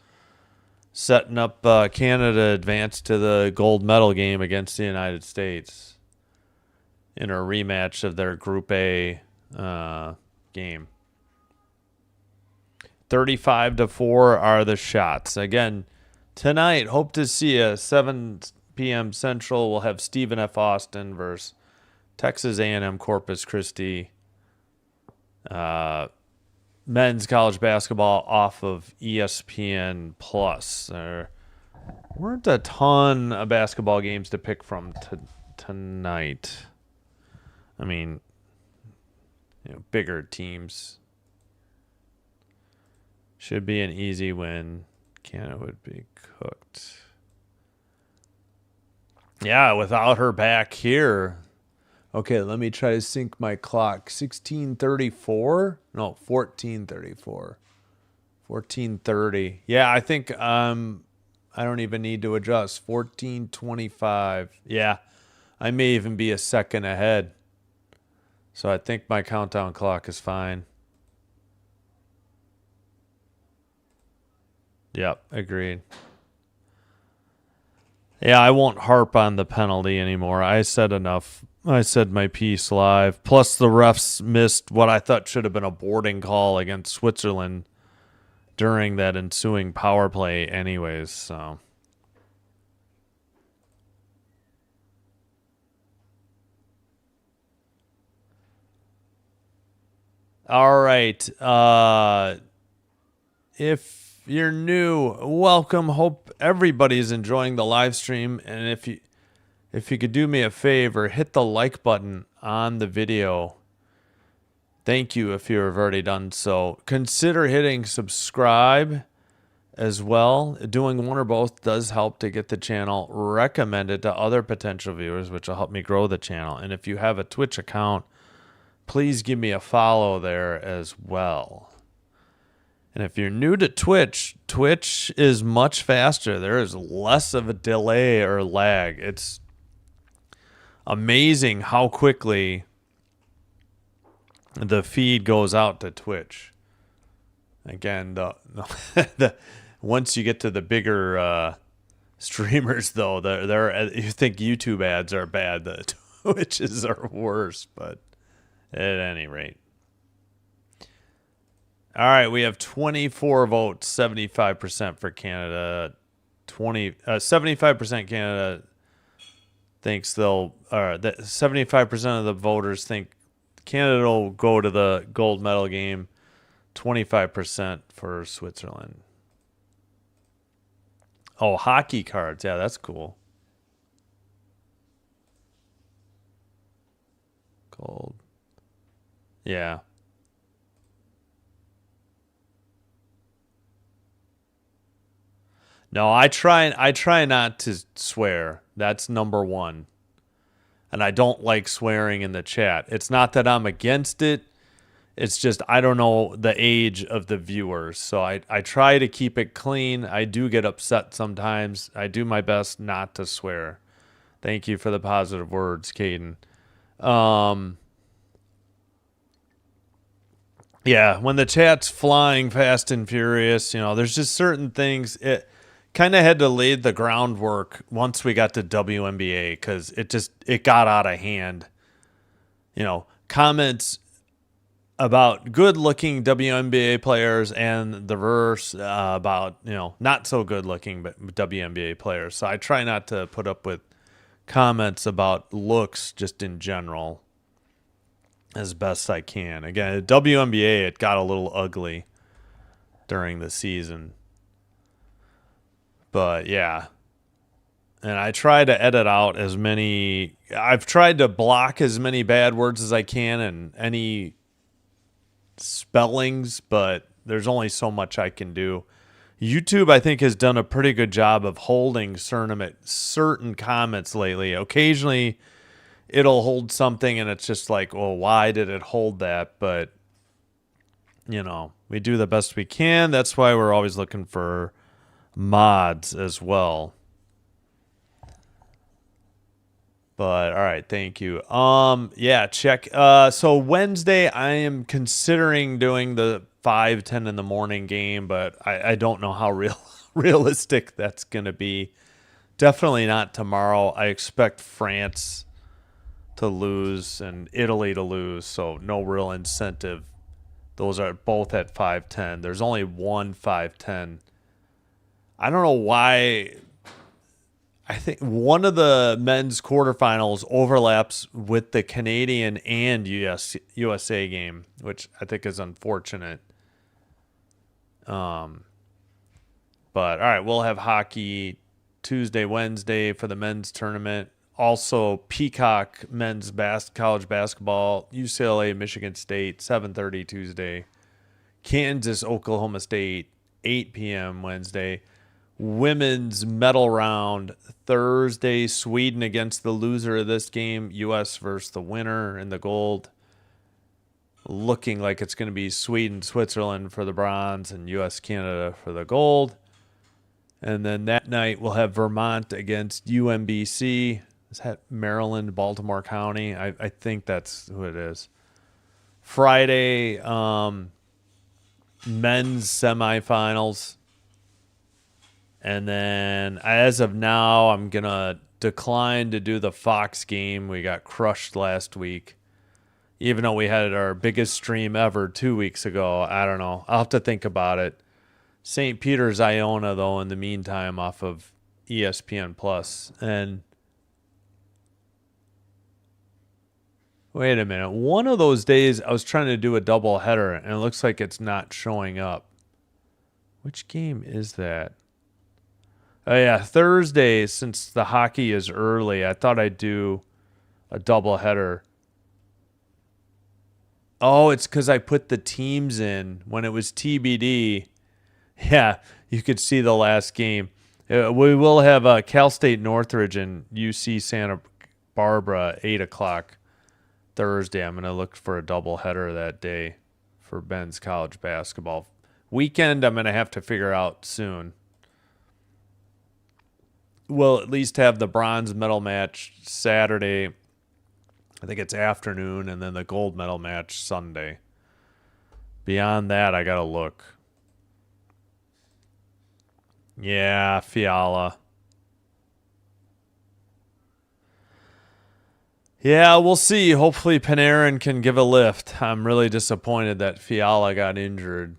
setting up Canada advance to the gold medal game against the United States in a rematch of their Group A game. 35-4 are the shots. Again, tonight, hope to see you. 7 p.m. Central, we'll have Stephen F. Austin versus Texas A&M Corpus Christi. Men's college basketball off of ESPN Plus. There weren't a ton of basketball games to pick from tonight. I mean, bigger teams. Should be an easy win. Canada would be cooked. Yeah, without her back here. Okay, let me try to sync my clock. 16:34? No, 14:34. 14:30. Yeah, I think I don't even need to adjust. 14:25. Yeah, I may even be a second ahead. So I think my countdown clock is fine. Yep, agreed. Yeah, I won't harp on the penalty anymore. I said enough. I said my piece live. Plus, the refs missed what I thought should have been a boarding call against Switzerland during that ensuing power play anyways, so. All right. If you're new, welcome. Hope everybody's enjoying the live stream. And if you could do me a favor, hit the like button on the video. Thank you if you've already done so. Consider hitting subscribe as well. Doing one or both does help to get the channel recommended to other potential viewers, which will help me grow the channel. And if you have a Twitch account, please give me a follow there as well. And if you're new to Twitch, Twitch is much faster. There is less of a delay or lag. It's amazing how quickly the feed goes out to Twitch. Again, the once you get to the bigger streamers, though, they're you think YouTube ads are bad, the Twitches are worse. But at any rate, all right, we have 24 votes, 75% for Canada. 75% Canada thinks they'll, or 75% of the voters think Canada will go to the gold medal game. 25% for Switzerland. Oh, hockey cards. Yeah, that's cool. Gold. Yeah. No, I try not to swear. That's number one. And I don't like swearing in the chat. It's not that I'm against it. It's just I don't know the age of the viewers. So I try to keep it clean. I do get upset sometimes. I do my best not to swear. Thank you for the positive words, Caden. Yeah, when the chat's flying fast and furious, there's just certain things. It kind of had to lay the groundwork once we got to WNBA because it got out of hand. Comments about good-looking WNBA players and the verse about, not so good-looking but WNBA players. So I try not to put up with comments about looks just in general as best I can. Again, WNBA, it got a little ugly during the season. But, yeah. And I try to edit out I've tried to block as many bad words as I can and any spellings, but there's only so much I can do. YouTube, I think, has done a pretty good job of holding certain comments lately. Occasionally, it'll hold something, and it's just like, well, why did it hold that? But, we do the best we can. That's why we're always looking for mods as well. But all right, thank you. Yeah, check. So Wednesday, I am considering doing the 5:10 in the morning game, but I don't know how realistic that's gonna be. Definitely not tomorrow. I expect France to lose and Italy to lose, so no real incentive. Those are both at 5:10. There's only one 5:10. I don't know why. I think one of the men's quarterfinals overlaps with the Canadian and USA game, which I think is unfortunate. But all right, we'll have hockey Tuesday, Wednesday for the men's tournament. Also, Peacock men's college basketball, UCLA, Michigan State, 7:30 Tuesday. Kansas, Oklahoma State, 8 p.m. Wednesday. Women's medal round Thursday, Sweden against the loser of this game, U.S. versus the winner in the gold. Looking like it's going to be Sweden, Switzerland for the bronze and U.S., Canada for the gold. And then that night we'll have Vermont against UMBC. Is that Maryland, Baltimore County? I think that's who it is. Friday, men's semifinals. And then as of now, I'm going to decline to do the Fox game. We got crushed last week. Even though we had our biggest stream ever 2 weeks ago. I don't know. I'll have to think about it. St. Peter's, Iona, though, in the meantime, off of ESPN Plus. And wait a minute. One of those days, I was trying to do a double header, and it looks like it's not showing up. Which game is that? Oh, yeah, Thursday, since the hockey is early, I thought I'd do a double header. Oh, it's because I put the teams in when it was TBD. Yeah, you could see the last game. We will have Cal State Northridge and UC Santa Barbara, 8 o'clock Thursday. I'm going to look for a doubleheader that day for men's college basketball. Weekend, I'm going to have to figure out soon. We'll at least have the bronze medal match Saturday. I think it's afternoon, and then the gold medal match Sunday. Beyond that, I got to look. Yeah, Fiala. Yeah, we'll see. Hopefully Panarin can give a lift. I'm really disappointed that Fiala got injured.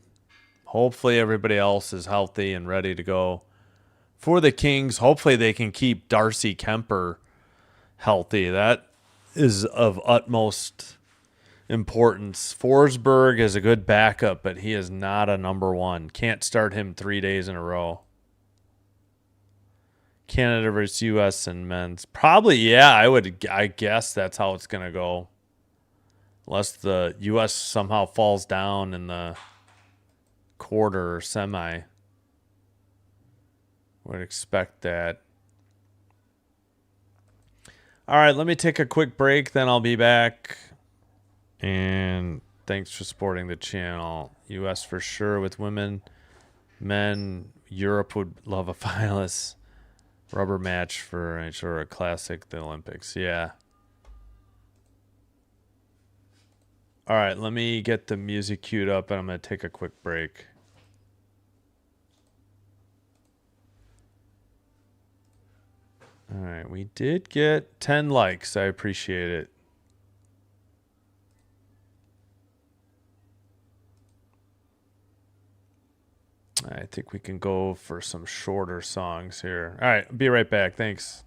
Hopefully everybody else is healthy and ready to go. For the Kings, hopefully they can keep Darcy Kemper healthy. That is of utmost importance. Forsberg is a good backup, but he is not a number one. Can't start him 3 days in a row. Canada versus U.S. and men's. Probably, yeah, I guess that's how it's going to go. Unless the U.S. somehow falls down in the quarter or semi. Would expect that. All right, let me take a quick break, then I'll be back. And thanks for supporting the channel. U.S. for sure with women. Men, Europe would love a finalist. Rubber match for sure a classic, the Olympics. Yeah. All right, let me get the music queued up, and I'm going to take a quick break. All right, we did get 10 likes. I appreciate it. I think we can go for some shorter songs here. All right, be right back. Thanks.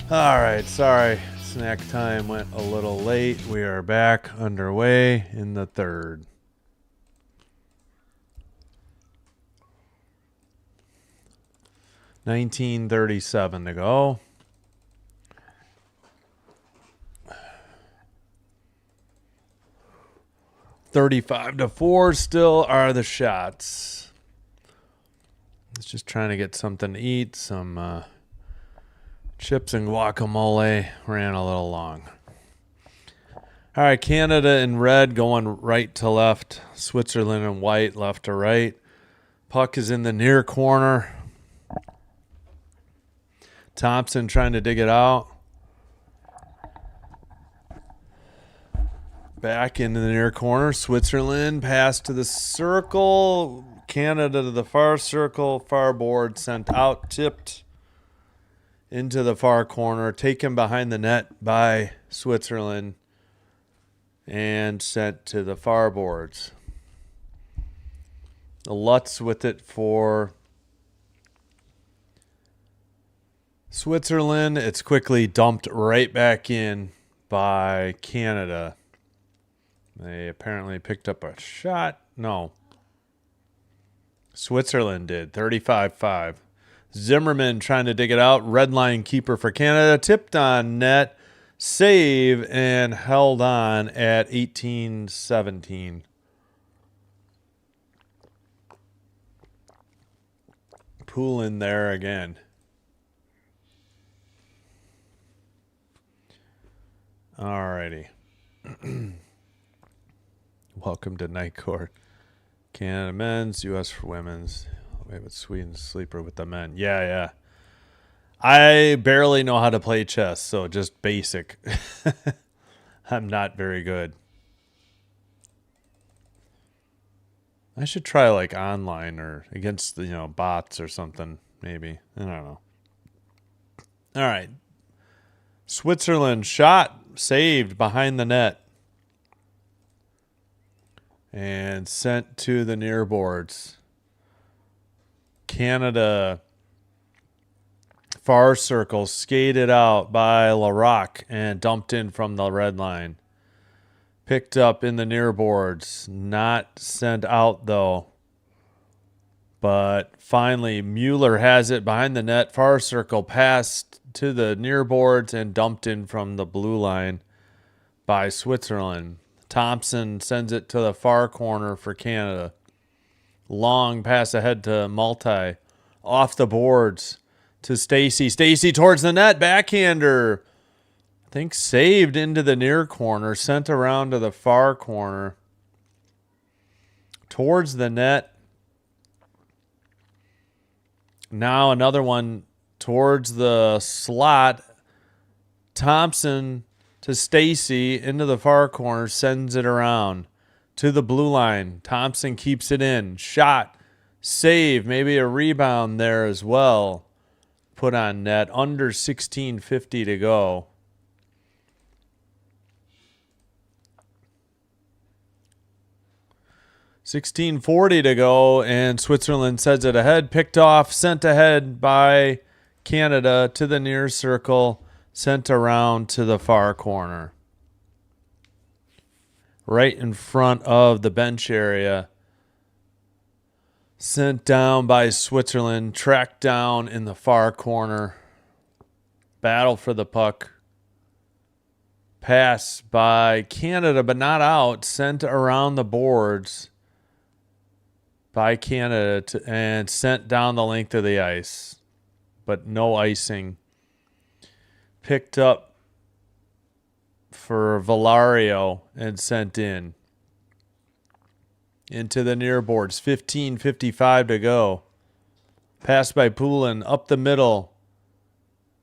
All right, sorry. Snack time went a little late. We are back underway in the third. $19.37 to go. $35-4 still are the shots. It's just trying to get something to eat. Some chips and guacamole. Ran a little long. All right, Canada in red going right to left. Switzerland in white left to right. Puck is in the near corner. Thompson trying to dig it out. Back into the near corner. Switzerland pass to the circle. Canada to the far circle. Far board sent out. Tipped into the far corner. Taken behind the net by Switzerland. And sent to the far boards. The Lutz with it for Switzerland. It's quickly dumped right back in by Canada. They apparently picked up a shot. No. Switzerland did. 35-5. Zimmerman trying to dig it out. Red line keeper for Canada. Tipped on net. Save and held on at 18-17. Poulin there again. Alrighty. Welcome to Night Court. Canada men's, U.S. for women's. Wait, with Sweden sleeper with the men. Yeah. I barely know how to play chess, so just basic. I'm not very good. I should try like online or against the bots or something. Maybe. I don't know. All right. Switzerland shot saved behind the net. And sent to the near boards. Canada far circle skated out by Larocque and dumped in from the red line. Picked up in the near boards. Not sent out though. But finally Mueller has it behind the net. Far circle passed to the near boards and dumped in from the blue line by Switzerland. Thompson sends it to the far corner for Canada. Long pass ahead to Multi. Off the boards to Stacey. Stacey towards the net. Backhander. I think saved into the near corner. Sent around to the far corner. Towards the net. Now another one towards the slot. Thompson to Stacey into the far corner, sends it around to the blue line. Thompson keeps it in. Shot. Save. Maybe a rebound there as well. Put on net. Under 16:50 to go. $16:40 to go, and Switzerland sends it ahead. Picked off. Sent ahead by Canada to the near circle. Sent around to the far corner. Right in front of the bench area. Sent down by Switzerland. Tracked down in the far corner. Battle for the puck. Pass by Canada, but not out. Sent around the boards by Canada and sent down the length of the ice. But no icing. Picked up for Valario and sent in. Into the near boards. 15:55 to go. Pass by Poulin up the middle.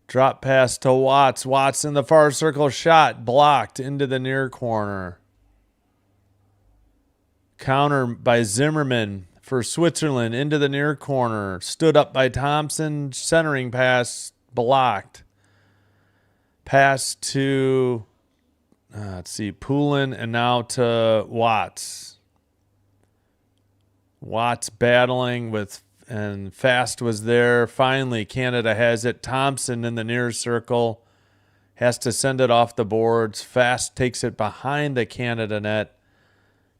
Drop pass to Watts. Watts in the far circle. Shot blocked into the near corner. Counter by Zimmerman for Switzerland into the near corner. Stood up by Thompson. Centering pass blocked. Pass to, Poulin and now to Watts. Watts battling with, and Fast was there. Finally, Canada has it. Thompson in the near circle. has to send it off the boards. Fast takes it behind the Canada net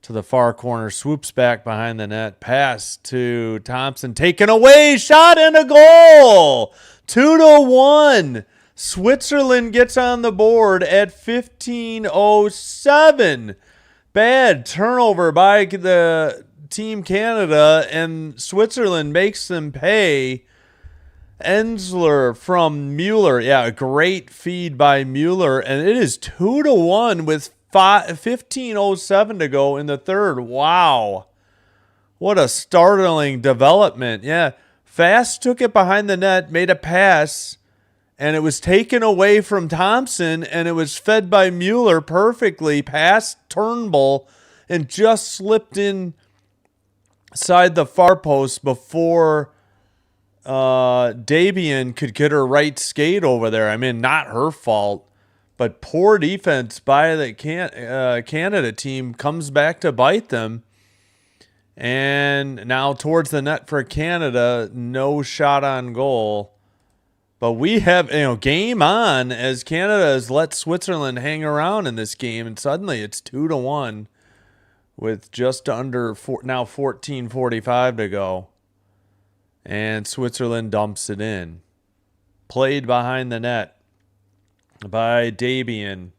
to the far corner, swoops back behind the net, pass to Thompson, taken away, shot and a goal. 2-1. Switzerland gets on the board at 15:07. Bad turnover by the Team Canada, and Switzerland makes them pay. Ensler from Mueller. Yeah, a great feed by Mueller, and it is 2-1 with 15:07 to go in the third. Wow. What a startling development. Yeah, Fast took it behind the net, made a pass, and it was taken away from Thompson, and it was fed by Mueller perfectly past Turnbull and just slipped inside the far post before Davian could get her right skate over there. I mean, not her fault, but poor defense by the Canada team comes back to bite them. And now towards the net for Canada, no shot on goal. But we have, game on as Canada has let Switzerland hang around in this game, and suddenly it's 2-1 with just under 14:45 to go. And Switzerland dumps it in. Played behind the net by Davian.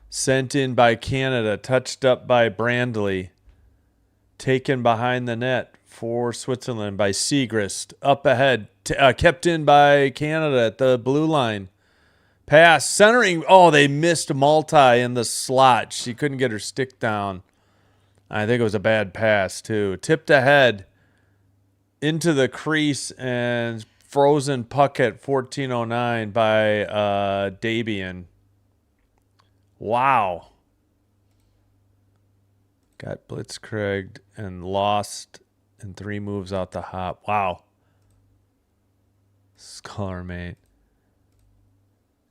Sent in by Canada. Touched up by Brandley. Taken behind the net for Switzerland by Siegrist. Up ahead. Kept in by Canada at the blue line. Pass. Centering. Oh, they missed Multi in the slot. She couldn't get her stick down. I think it was a bad pass, too. Tipped ahead into the crease and frozen puck at 14:09 by Davian. Wow. Got blitzkrieged and lost in 3 moves out the hop. Wow. Scholar mate.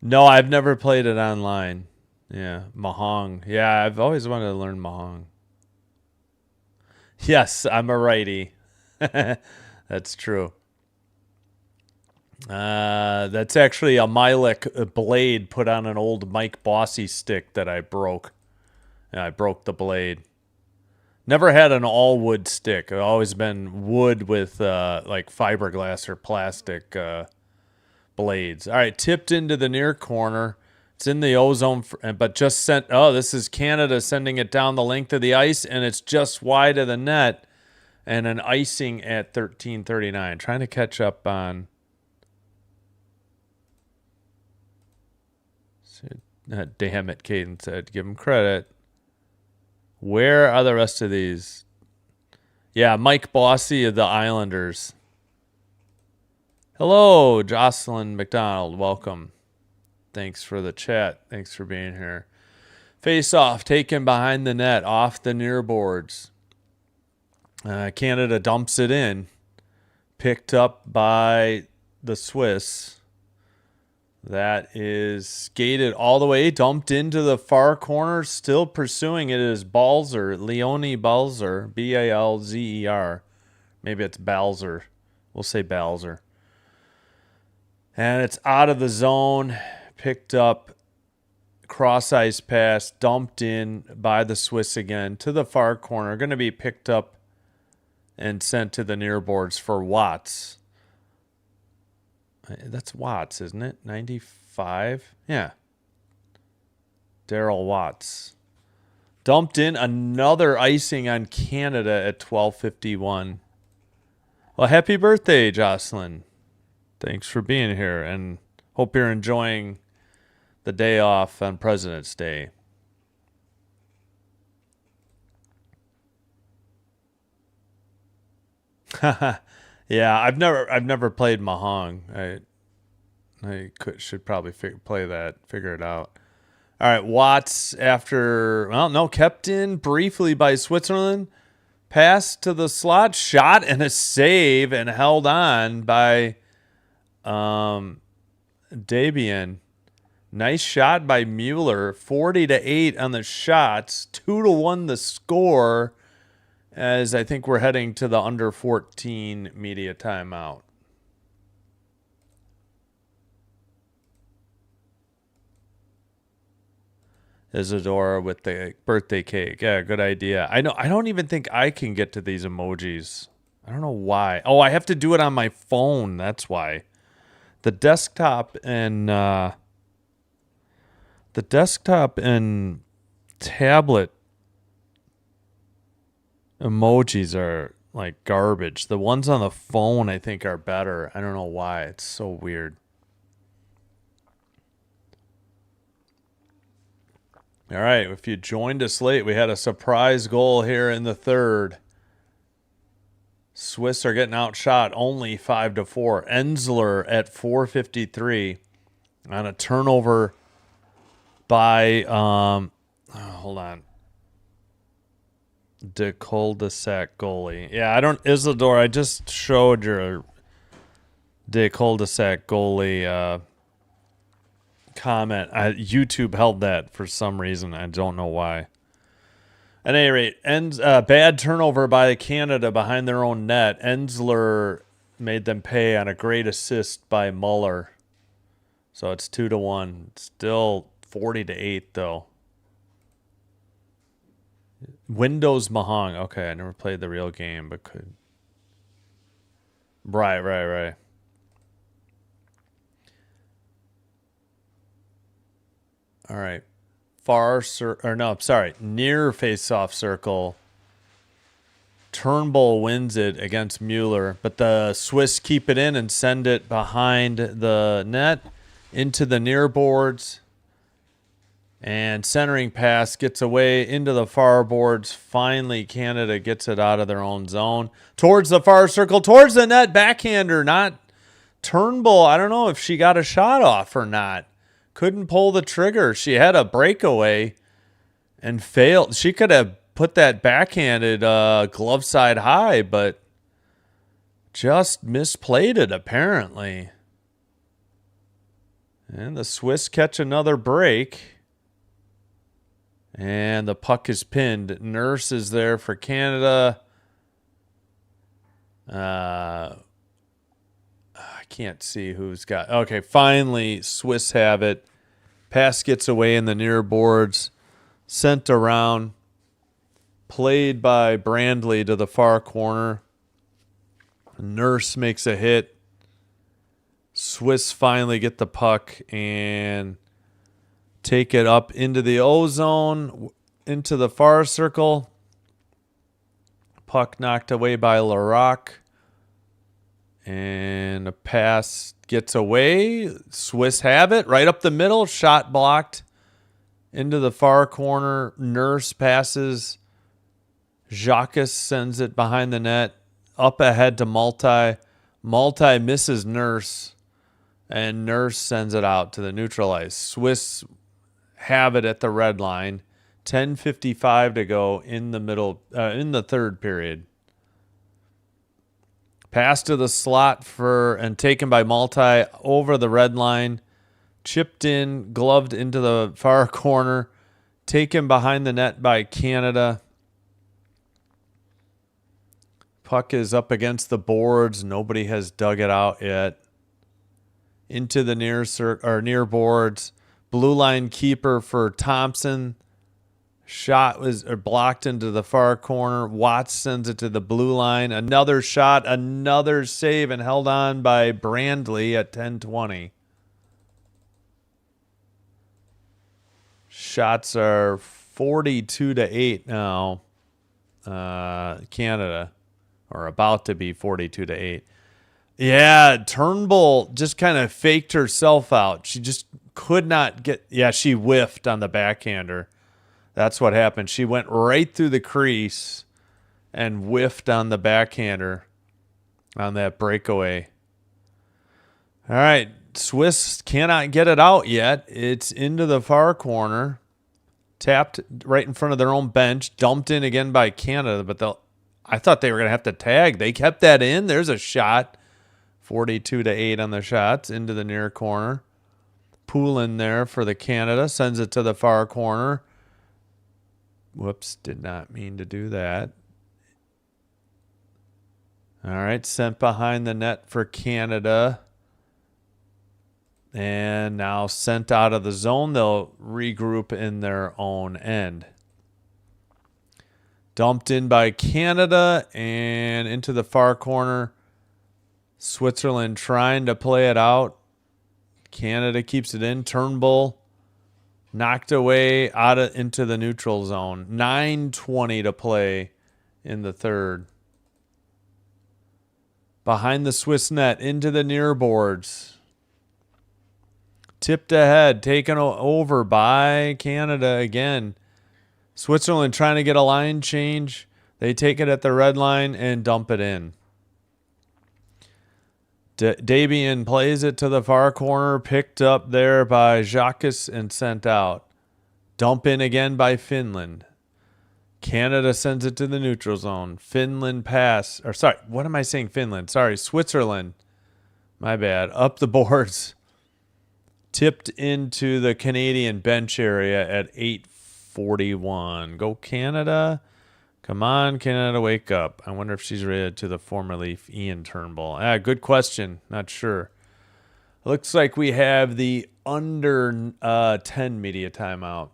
No, I've never played it online. Yeah, Mahong. Yeah, I've always wanted to learn Mahong. Yes, I'm a righty. That's true. That's actually a Milik blade put on an old Mike Bossy stick that I broke. And I broke the blade. Never had an all wood stick. I've always been wood with like fiberglass or plastic blades. All right, tipped into the near corner. It's in the ozone, but just sent. Oh, this is Canada sending it down the length of the ice, and it's just wide of the net. And an icing at 13:39. Trying to catch up on. Damn it, Caden said. Give him credit. Where are the rest of these? Yeah, Mike Bossy of the Islanders. Hello, Jocelyn McDonald. Welcome. Thanks for the chat. Thanks for being here. Face off, taken behind the net, off the near boards. Canada dumps it in. Picked up by the Swiss. That is skated all the way, dumped into the far corner. Still pursuing it is Balzer, Leonie Balzer, Balzer. Maybe it's Balzer. We'll say Balzer. And it's out of the zone. Picked up, cross ice pass, dumped in by the Swiss again to the far corner. Going to be picked up and sent to the near boards for Watts. That's Watts, isn't it? 95? Yeah. Daryl Watts. Dumped in another icing on Canada at 12:51. Well, happy birthday, Jocelyn. Thanks for being here, and hope you're enjoying the day off on President's Day. Yeah, I've never played Mahong. Should probably figure it out. All right, Watts kept in briefly by Switzerland. Pass to the slot, shot and a save, and held on by Davian. Nice shot by Mueller. 40-8 on the shots. 2-1 the score. As I think we're heading to the under 14 media timeout. Isadora with the birthday cake. Yeah, good idea. I know. I don't even think I can get to these emojis. I don't know why. Oh, I have to do it on my phone. That's why. The desktop and tablet emojis are like garbage. The ones on the phone I think are better. I don't know why. It's so weird. All right, if you joined us late, we had a surprise goal here in the third. Swiss are getting outshot only 5-4. Ensler at 4:53 on a turnover by hold on. De cul-de-sac goalie. Yeah, Isidore, I just showed your de cul-de-sac goalie comment. YouTube held that for some reason. I don't know why. At any rate, bad turnover by Canada behind their own net. Ensler made them pay on a great assist by Muller. So it's 2-1. Still 40-8 though. Windows Mahong. Okay, I never played the real game, but could. Right. All right. Near face-off circle. Turnbull wins it against Mueller, but the Swiss keep it in and send it behind the net into the near boards. And centering pass gets away into the far boards. Finally, Canada gets it out of their own zone. Towards the far circle, towards the net, backhander, not Turnbull. I don't know if she got a shot off or not. Couldn't pull the trigger. She had a breakaway and failed. She could have put that backhanded glove side high, but just misplayed it apparently. And the Swiss catch another break. And the puck is pinned. Nurse is there for Canada. I can't see who's got. Okay, finally, Swiss have it. Pass gets away in the near boards. Sent around. Played by Brandley to the far corner. Nurse makes a hit. Swiss finally get the puck and take it up into the O zone, into the far circle. Puck knocked away by Larocque. And a pass gets away. Swiss have it right up the middle. Shot blocked into the far corner. Nurse passes. Jacques sends it behind the net. Up ahead to Multi. Multi misses Nurse. And Nurse sends it out to the neutral ice. Swiss have it at the red line. 10:55 to go in the third period. Pass to the slot and taken by Multi over the red line. Chipped in, gloved into the far corner. Taken behind the net by Canada. Puck is up against the boards. Nobody has dug it out yet. Into the near boards. Blue line keeper for Thompson. Shot was blocked into the far corner. Watts sends it to the blue line. Another shot, another save, and held on by Brandley at 10:20. Shots are 42-8 now. Canada, or about to be 42-8. Yeah, Turnbull just kind of faked herself out. She just could not get. Yeah, she whiffed on the backhander. That's what happened. She went right through the crease and whiffed on the backhander on that breakaway. All right. Swiss cannot get it out yet. It's into the far corner. Tapped right in front of their own bench. Dumped in again by Canada, but I thought they were going to have to tag. They kept that in. There's a shot. 42-8 on the shots into the near corner. Poulin there for the Canada. Sends it to the far corner. Whoops, did not mean to do that. All right, sent behind the net for Canada. And now sent out of the zone. They'll regroup in their own end. Dumped in by Canada and into the far corner. Switzerland trying to play it out. Canada keeps it in. Turnbull knocked away into the neutral zone. 9:20 to play in the third. Behind the Swiss net into the near boards. Tipped ahead, taken over by Canada again. Switzerland trying to get a line change. They take it at the red line and dump it in. Dabian plays it to the far corner, picked up there by Jacques and sent out. Dump in again by Finland. Canada sends it to the neutral zone. Finland pass. Or sorry, what am I saying Finland? Sorry, Switzerland. My bad. Up the boards. Tipped into the Canadian bench area at 8:41. Go Canada. Come on, Canada, wake up. I wonder if she's related to the former Leaf Ian Turnbull. Good question. Not sure. Looks like we have the under 10 media timeout.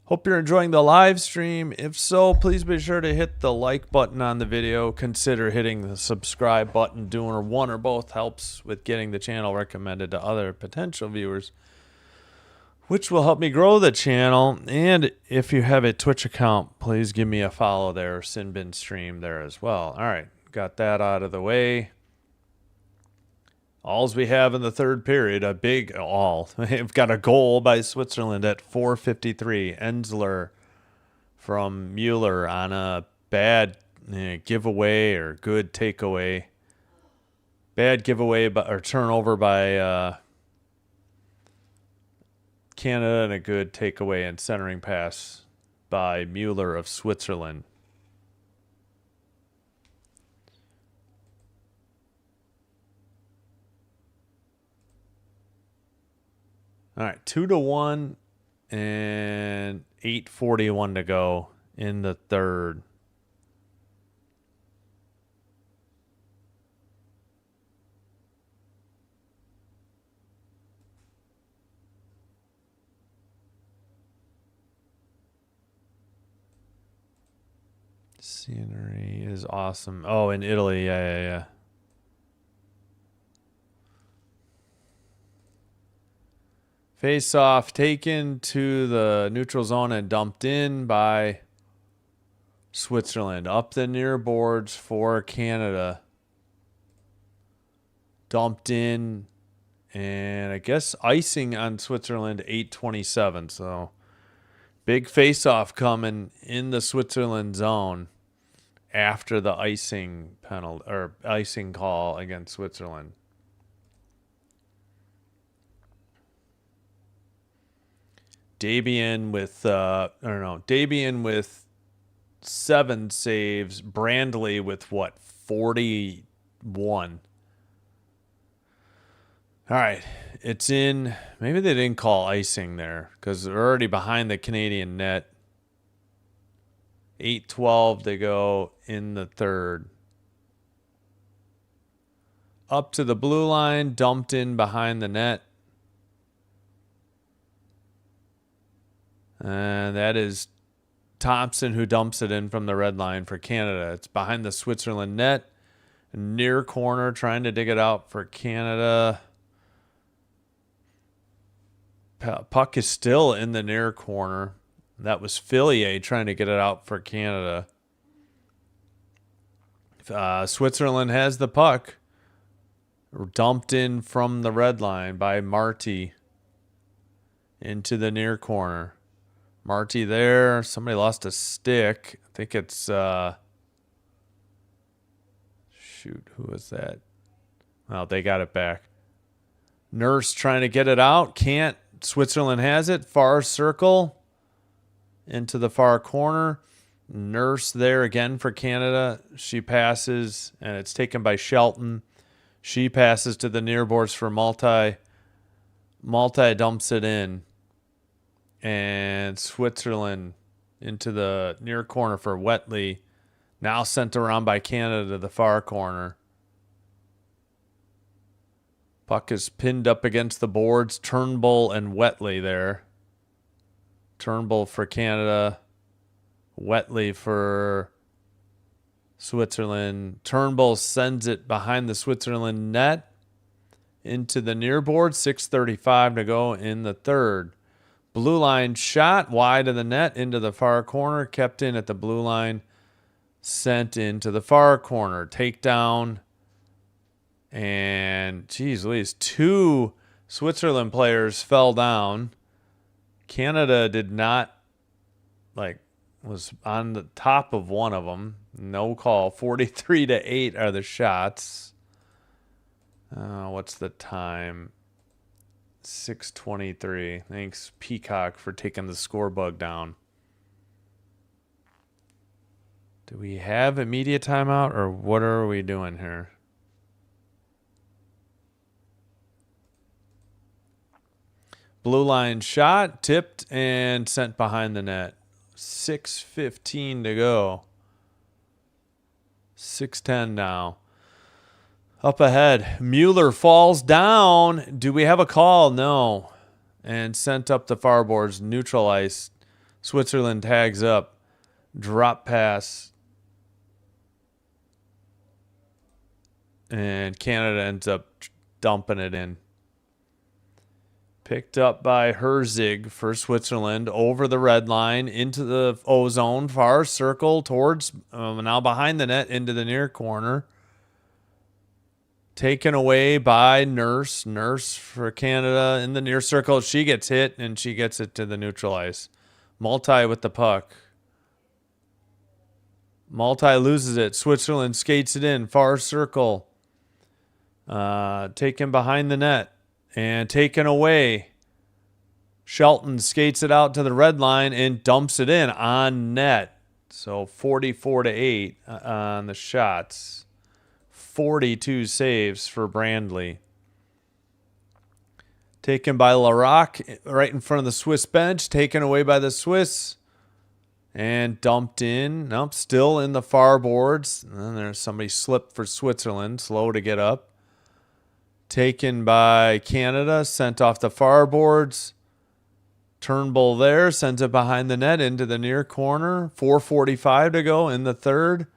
Hope you're enjoying the live stream. If so, please be sure to hit the like button on the video. Consider hitting the subscribe button. Doing one or both helps with getting the channel recommended to other potential viewers, which will help me grow the channel. And if you have a Twitch account, please give me a follow there. Sinbin stream there as well. All right, got that out of the way. Alls we have in the third period, a big all. We've got a goal by Switzerland at 4:53. Ensler from Mueller on a bad giveaway or good takeaway. Bad giveaway or turnover by Canada and a good takeaway and centering pass by Mueller of Switzerland. All right, 2-1 and 8:41 to go in the third. Scenery is awesome. Oh, in Italy, yeah. Face off, taken to the neutral zone and dumped in by Switzerland. Up the near boards for Canada. Dumped in, and I guess icing on Switzerland 8:27. So big face off coming in the Switzerland zone after the icing penalty or icing call against Switzerland. Dabian with 7 saves. Brandley with 41. All right, it's in. Maybe they didn't call icing there because they're already behind the Canadian net. 8:12 to go in the third. Up to the blue line, dumped in behind the net. And that is Thompson who dumps it in from the red line for Canada. It's behind the Switzerland net. Near corner, trying to dig it out for Canada. Puck is still in the near corner. That was Fillier trying to get it out for Canada. Switzerland has the puck. Dumped in from the red line by Marty into the near corner. Marty there. Somebody lost a stick. I think it's shoot, who was that? Oh, they got it back. Nurse trying to get it out. Can't. Switzerland has it. Far circle into the far corner. Nurse there again for Canada. She passes, and it's taken by Shelton. She passes to the near boards for Multi. Multi dumps it in. And Switzerland into the near corner for Wetley. Now sent around by Canada to the far corner. Puck is pinned up against the boards. Turnbull and Wetley there. Turnbull for Canada. Wetley for Switzerland. Turnbull sends it behind the Switzerland net into the near board. 6:35 to go in the third. Blue line shot wide of the net into the far corner. Kept in at the blue line. Sent into the far corner. Takedown. And, geez Louise, 2 Switzerland players fell down. Canada did not, was on the top of one of them. No call. 43-8 are the shots. What's the time? 6:23. Thanks, Peacock, for taking the score bug down. Do we have immediate timeout, or what are we doing here? Blue line shot, tipped, and sent behind the net. 6:15 to go. 6:10 now. Up ahead. Mueller falls down. Do we have a call? No. And sent up the far boards. Neutral ice. Switzerland tags up. Drop pass. And Canada ends up dumping it in. Picked up by Herzig for Switzerland over the red line into the O-zone, far circle towards, now behind the net into the near corner. Taken away by Nurse. Nurse for Canada in the near circle. She gets hit and she gets it to the neutral ice. Multi with the puck. Multi loses it. Switzerland skates it in, far circle. Taken behind the net. And taken away. Shelton skates it out to the red line and dumps it in on net. So 44-8 on the shots. 42 saves for Brandley. Taken by Larocque right in front of the Swiss bench. Taken away by the Swiss. And dumped in. Nope, still in the far boards. And then there's somebody slipped for Switzerland. Slow to get up. Taken by Canada, sent off the far boards. Turnbull there, sends it behind the net into the near corner. 4:45 to go in the third.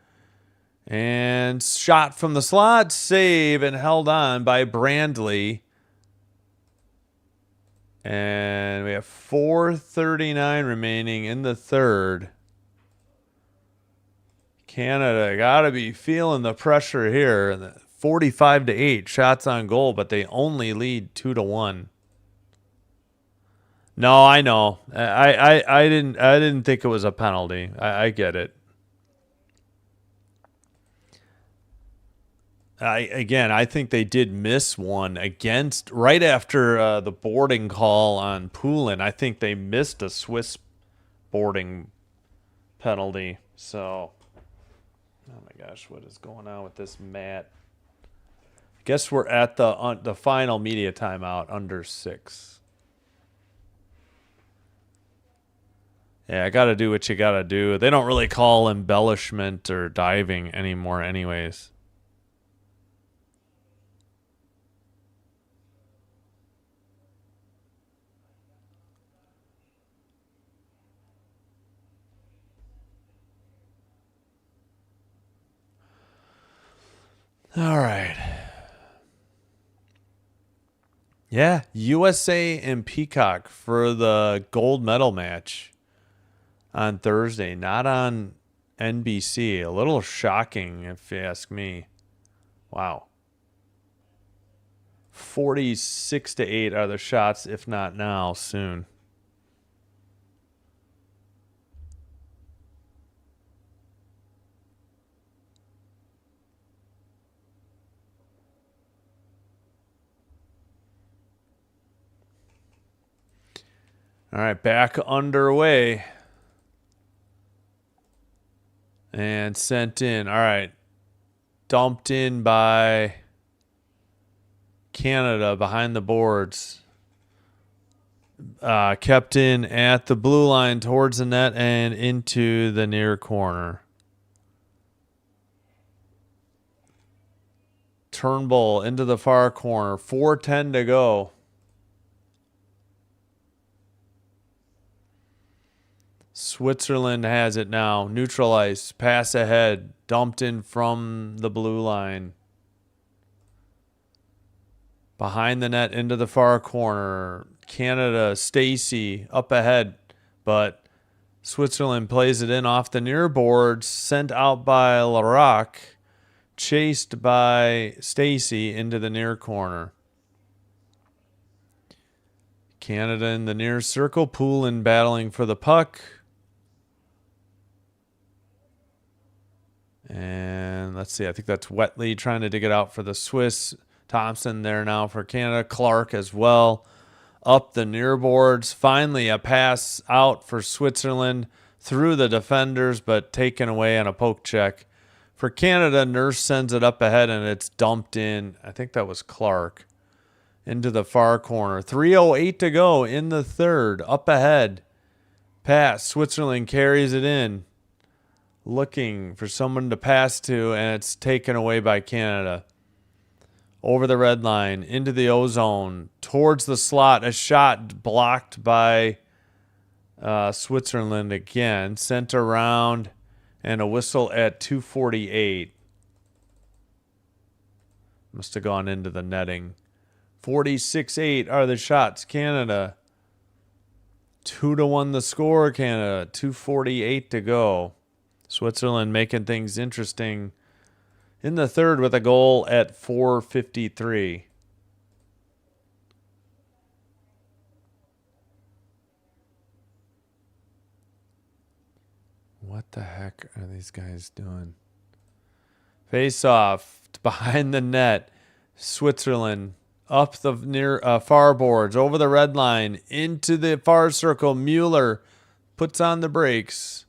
And shot from the slot, save and held on by Brandley. And we have 4:39 remaining in the third. Canada got to be feeling the pressure here. 45-8 shots on goal, but they only lead 2-1. No, I know. I didn't think it was a penalty. I get it. I think they did miss one against right after the boarding call on Poulin. I think they missed a Swiss boarding penalty. So, oh my gosh, what is going on with this mat? Guess we're at the final media timeout under 6. Yeah, I got to do what you got to do. They don't really call embellishment or diving anymore anyways. All right. Yeah, USA and Peacock for the gold medal match on Thursday, not on NBC. A little shocking, if you ask me. Wow. 46-8 are the shots, if not now, soon. All right, back underway. And sent in. All right. Dumped in by Canada behind the boards. Kept in at the blue line towards the net and into the near corner. Turnbull into the far corner. 4:10 to go. Switzerland has it now. Neutralized. Pass ahead. Dumped in from the blue line. Behind the net into the far corner. Canada, Stacey up ahead. But Switzerland plays it in off the near boards. Sent out by Larac. Chased by Stacey into the near corner. Canada in the near circle. Poulin battling for the puck. And let's see. I think that's Wetley trying to dig it out for the Swiss. Thompson there now for Canada. Clark as well. Up the near boards. Finally a pass out for Switzerland through the defenders, but taken away on a poke check. For Canada, Nurse sends it up ahead, and it's dumped in. I think that was Clark. Into the far corner. 3:08 to go in the third. Up ahead. Pass. Switzerland carries it in. Looking for someone to pass to, and it's taken away by Canada. Over the red line. Into the O-zone. Towards the slot. A shot blocked by Switzerland again. Sent around. And a whistle at 2:48. Must have gone into the netting. 46-8 are the shots. Canada. 2-1 the score, Canada. 2:48 to go. Switzerland making things interesting in the third with a goal at 4:53. What the heck are these guys doing? Face off behind the net. Switzerland up the near far boards, over the red line, into the far circle. Mueller puts on the brakes.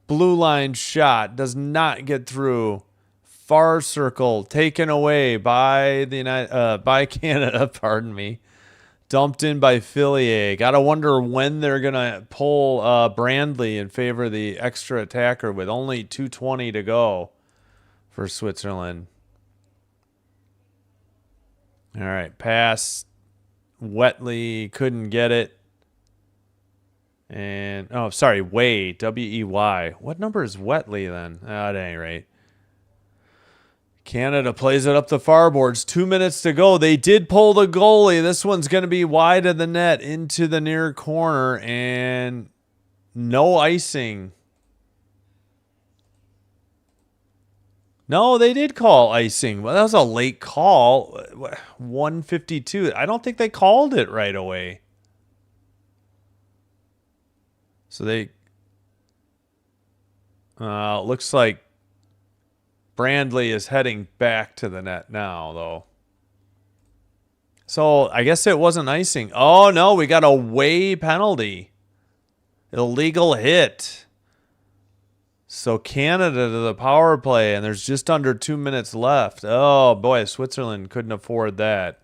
Blue line shot does not get through. Far circle taken away by by Canada. Pardon me. Dumped in by Fillier. Gotta wonder when they're gonna pull Brandley in favor of the extra attacker with only 2:20 to go for Switzerland. All right, pass. Wetley couldn't get it. And, oh, sorry, Way, W-E-Y. What number is Wetley then? At any rate. Canada plays it up the far boards. 2 minutes to go. They did pull the goalie. This one's going to be wide of the net into the near corner. And no icing. No, they did call icing. Well, that was a late call. 1:52. I don't think they called it right away. So they... looks like Brandley is heading back to the net now, though. So I guess it wasn't icing. Oh, no, we got a Way penalty. Illegal hit. So Canada to the power play, and there's just under 2 minutes left. Oh, boy, Switzerland couldn't afford that.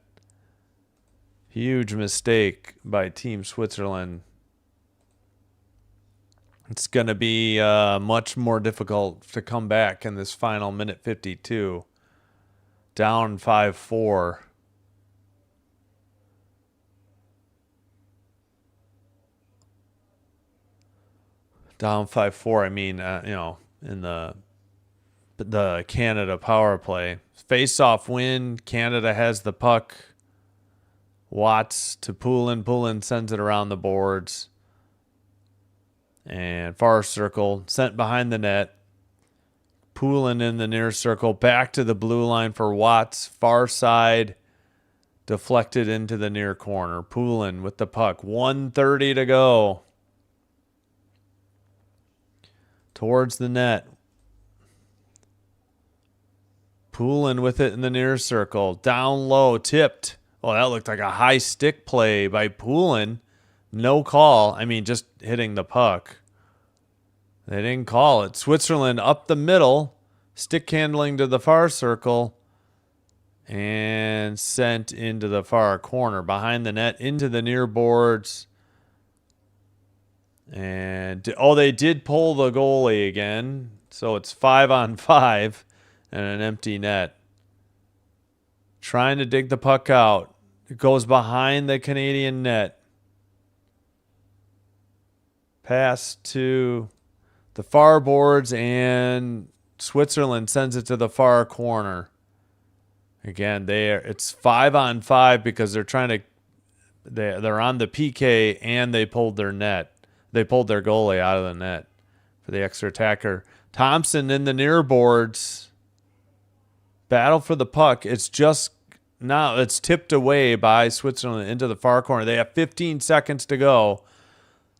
Huge mistake by Team Switzerland. It's going to be much more difficult to come back in this final minute 52. Down 5-4. Down 5-4. I mean, in the Canada power play. Face-off win. Canada has the puck. Watts to Poulin. Poulin sends it around the boards. And far circle. Sent behind the net. Poulin in the near circle. Back to the blue line for Watts. Far side. Deflected into the near corner. Poulin with the puck. 1:30 to go. Towards the net. Poulin with it in the near circle. Down low. Tipped. Oh, that looked like a high stick play by Poulin. No call. I mean, just hitting the puck. They didn't call it. Switzerland up the middle. Stick handling to the far circle. And sent into the far corner. Behind the net. Into the near boards. And, they did pull the goalie again. So it's 5-on-5 and an empty net. trying to dig the puck out. It goes behind the Canadian net. Pass to the far boards, and Switzerland sends it to the far corner. Again, it's 5-on-5 because they're trying to. They're on the PK and they pulled their net. They pulled their goalie out of the net for the extra attacker. Thompson in the near boards. Battle for the puck. It's just now it's tipped away by Switzerland into the far corner. They have 15 seconds to go.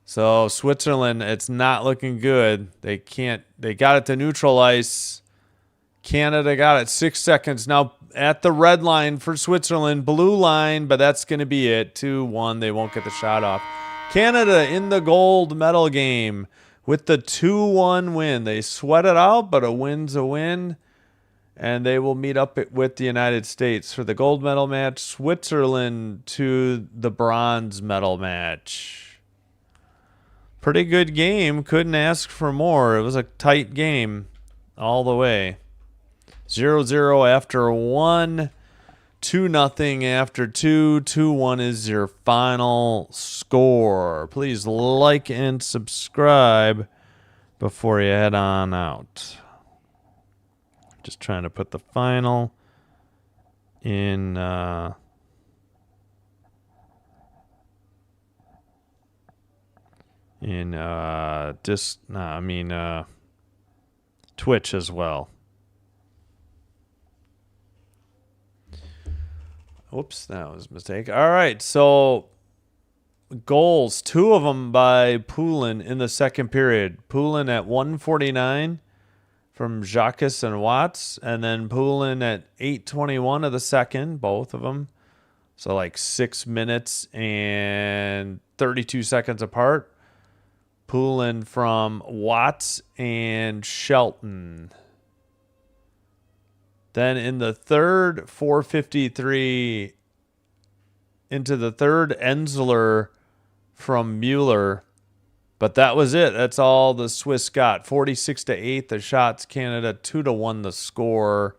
So Switzerland, it's not looking good. They got it to neutral ice. Canada got it 6 seconds. Now at the red line for Switzerland, blue line, but that's going to be it. 2-1. They won't get the shot off. Canada in the gold medal game with the 2-1 win. They sweat it out, but a win's a win. And they will meet up with the United States for the gold medal match. Switzerland to the bronze medal match. Pretty good game. Couldn't ask for more. It was a tight game all the way. 0-0 after 1. 2-0 after 2. 2-1 is your final score. Please like and subscribe before you head on out. Just trying to put the final in Twitch as well. Oops, that was a mistake. All right, so goals, 2 of them by Poulin in the second period. Poulin at 1:49 from Jacques and Watts, and then Poulin at 8:21 of the second, both of them. So like 6 minutes and 32 seconds apart. Poulin from Watts and Shelton. Then in the third, 4:53 into the third, Ensler from Mueller. But that was it. That's all the Swiss got. 46-8 the shots. Canada 2-1 the score.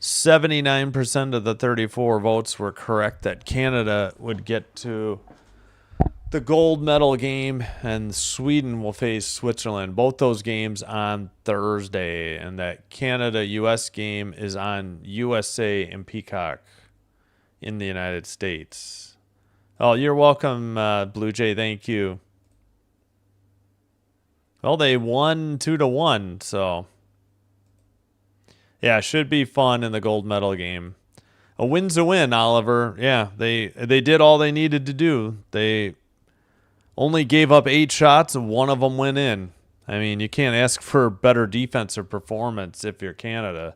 79% of the 34 votes were correct that Canada would get to the gold medal game, and Sweden will face Switzerland. Both those games on Thursday, and that Canada-US game is on USA and Peacock in the United States. Oh, you're welcome, Blue Jay. Thank you. Well, they won 2-1, so yeah, should be fun in the gold medal game. A win's a win, Oliver. Yeah, they did all they needed to do. They only gave up 8 shots and 1 of them went in. I mean, you can't ask for better defensive performance if you're Canada.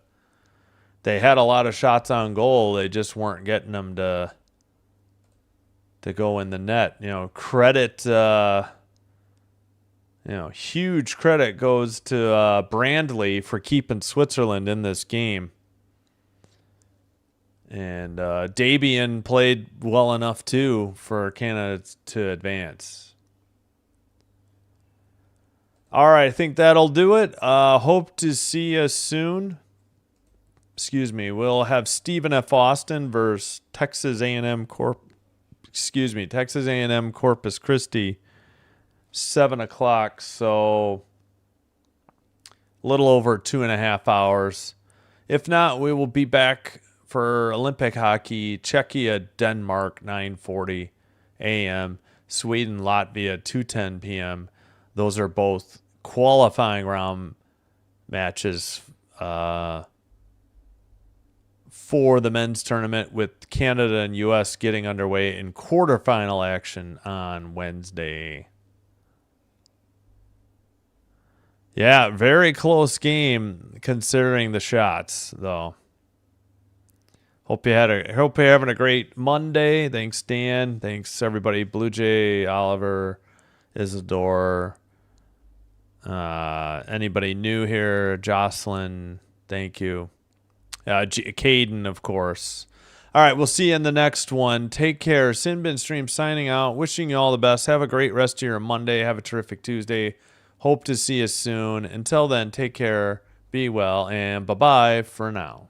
They had a lot of shots on goal. They just weren't getting them to go in the net. Credit, huge credit goes to Brandley for keeping Switzerland in this game. And Dabian played well enough, too, for Canada to advance. All right, I think that'll do it. Hope to see you soon. Excuse me. We'll have Stephen F. Austin versus Texas A&M Texas A&M Corpus Christi, 7 o'clock. So a little over 2.5 hours. If not, we will be back for Olympic hockey, Czechia, Denmark, 9:40 a.m., Sweden, Latvia, 2:10 p.m. Those are both qualifying round matches for the men's tournament, with Canada and U.S. getting underway in quarterfinal action on Wednesday. Yeah, very close game considering the shots, though. Hope you're having a great Monday. Thanks, Dan. Thanks, everybody. Blue Jay, Oliver, Isidore, anybody new here, Jocelyn, thank you. Caden, of course. All right, we'll see you in the next one. Take care. Sinbin Stream signing out. Wishing you all the best. Have a great rest of your Monday. Have a terrific Tuesday. Hope to see you soon. Until then, take care, be well, and bye-bye for now.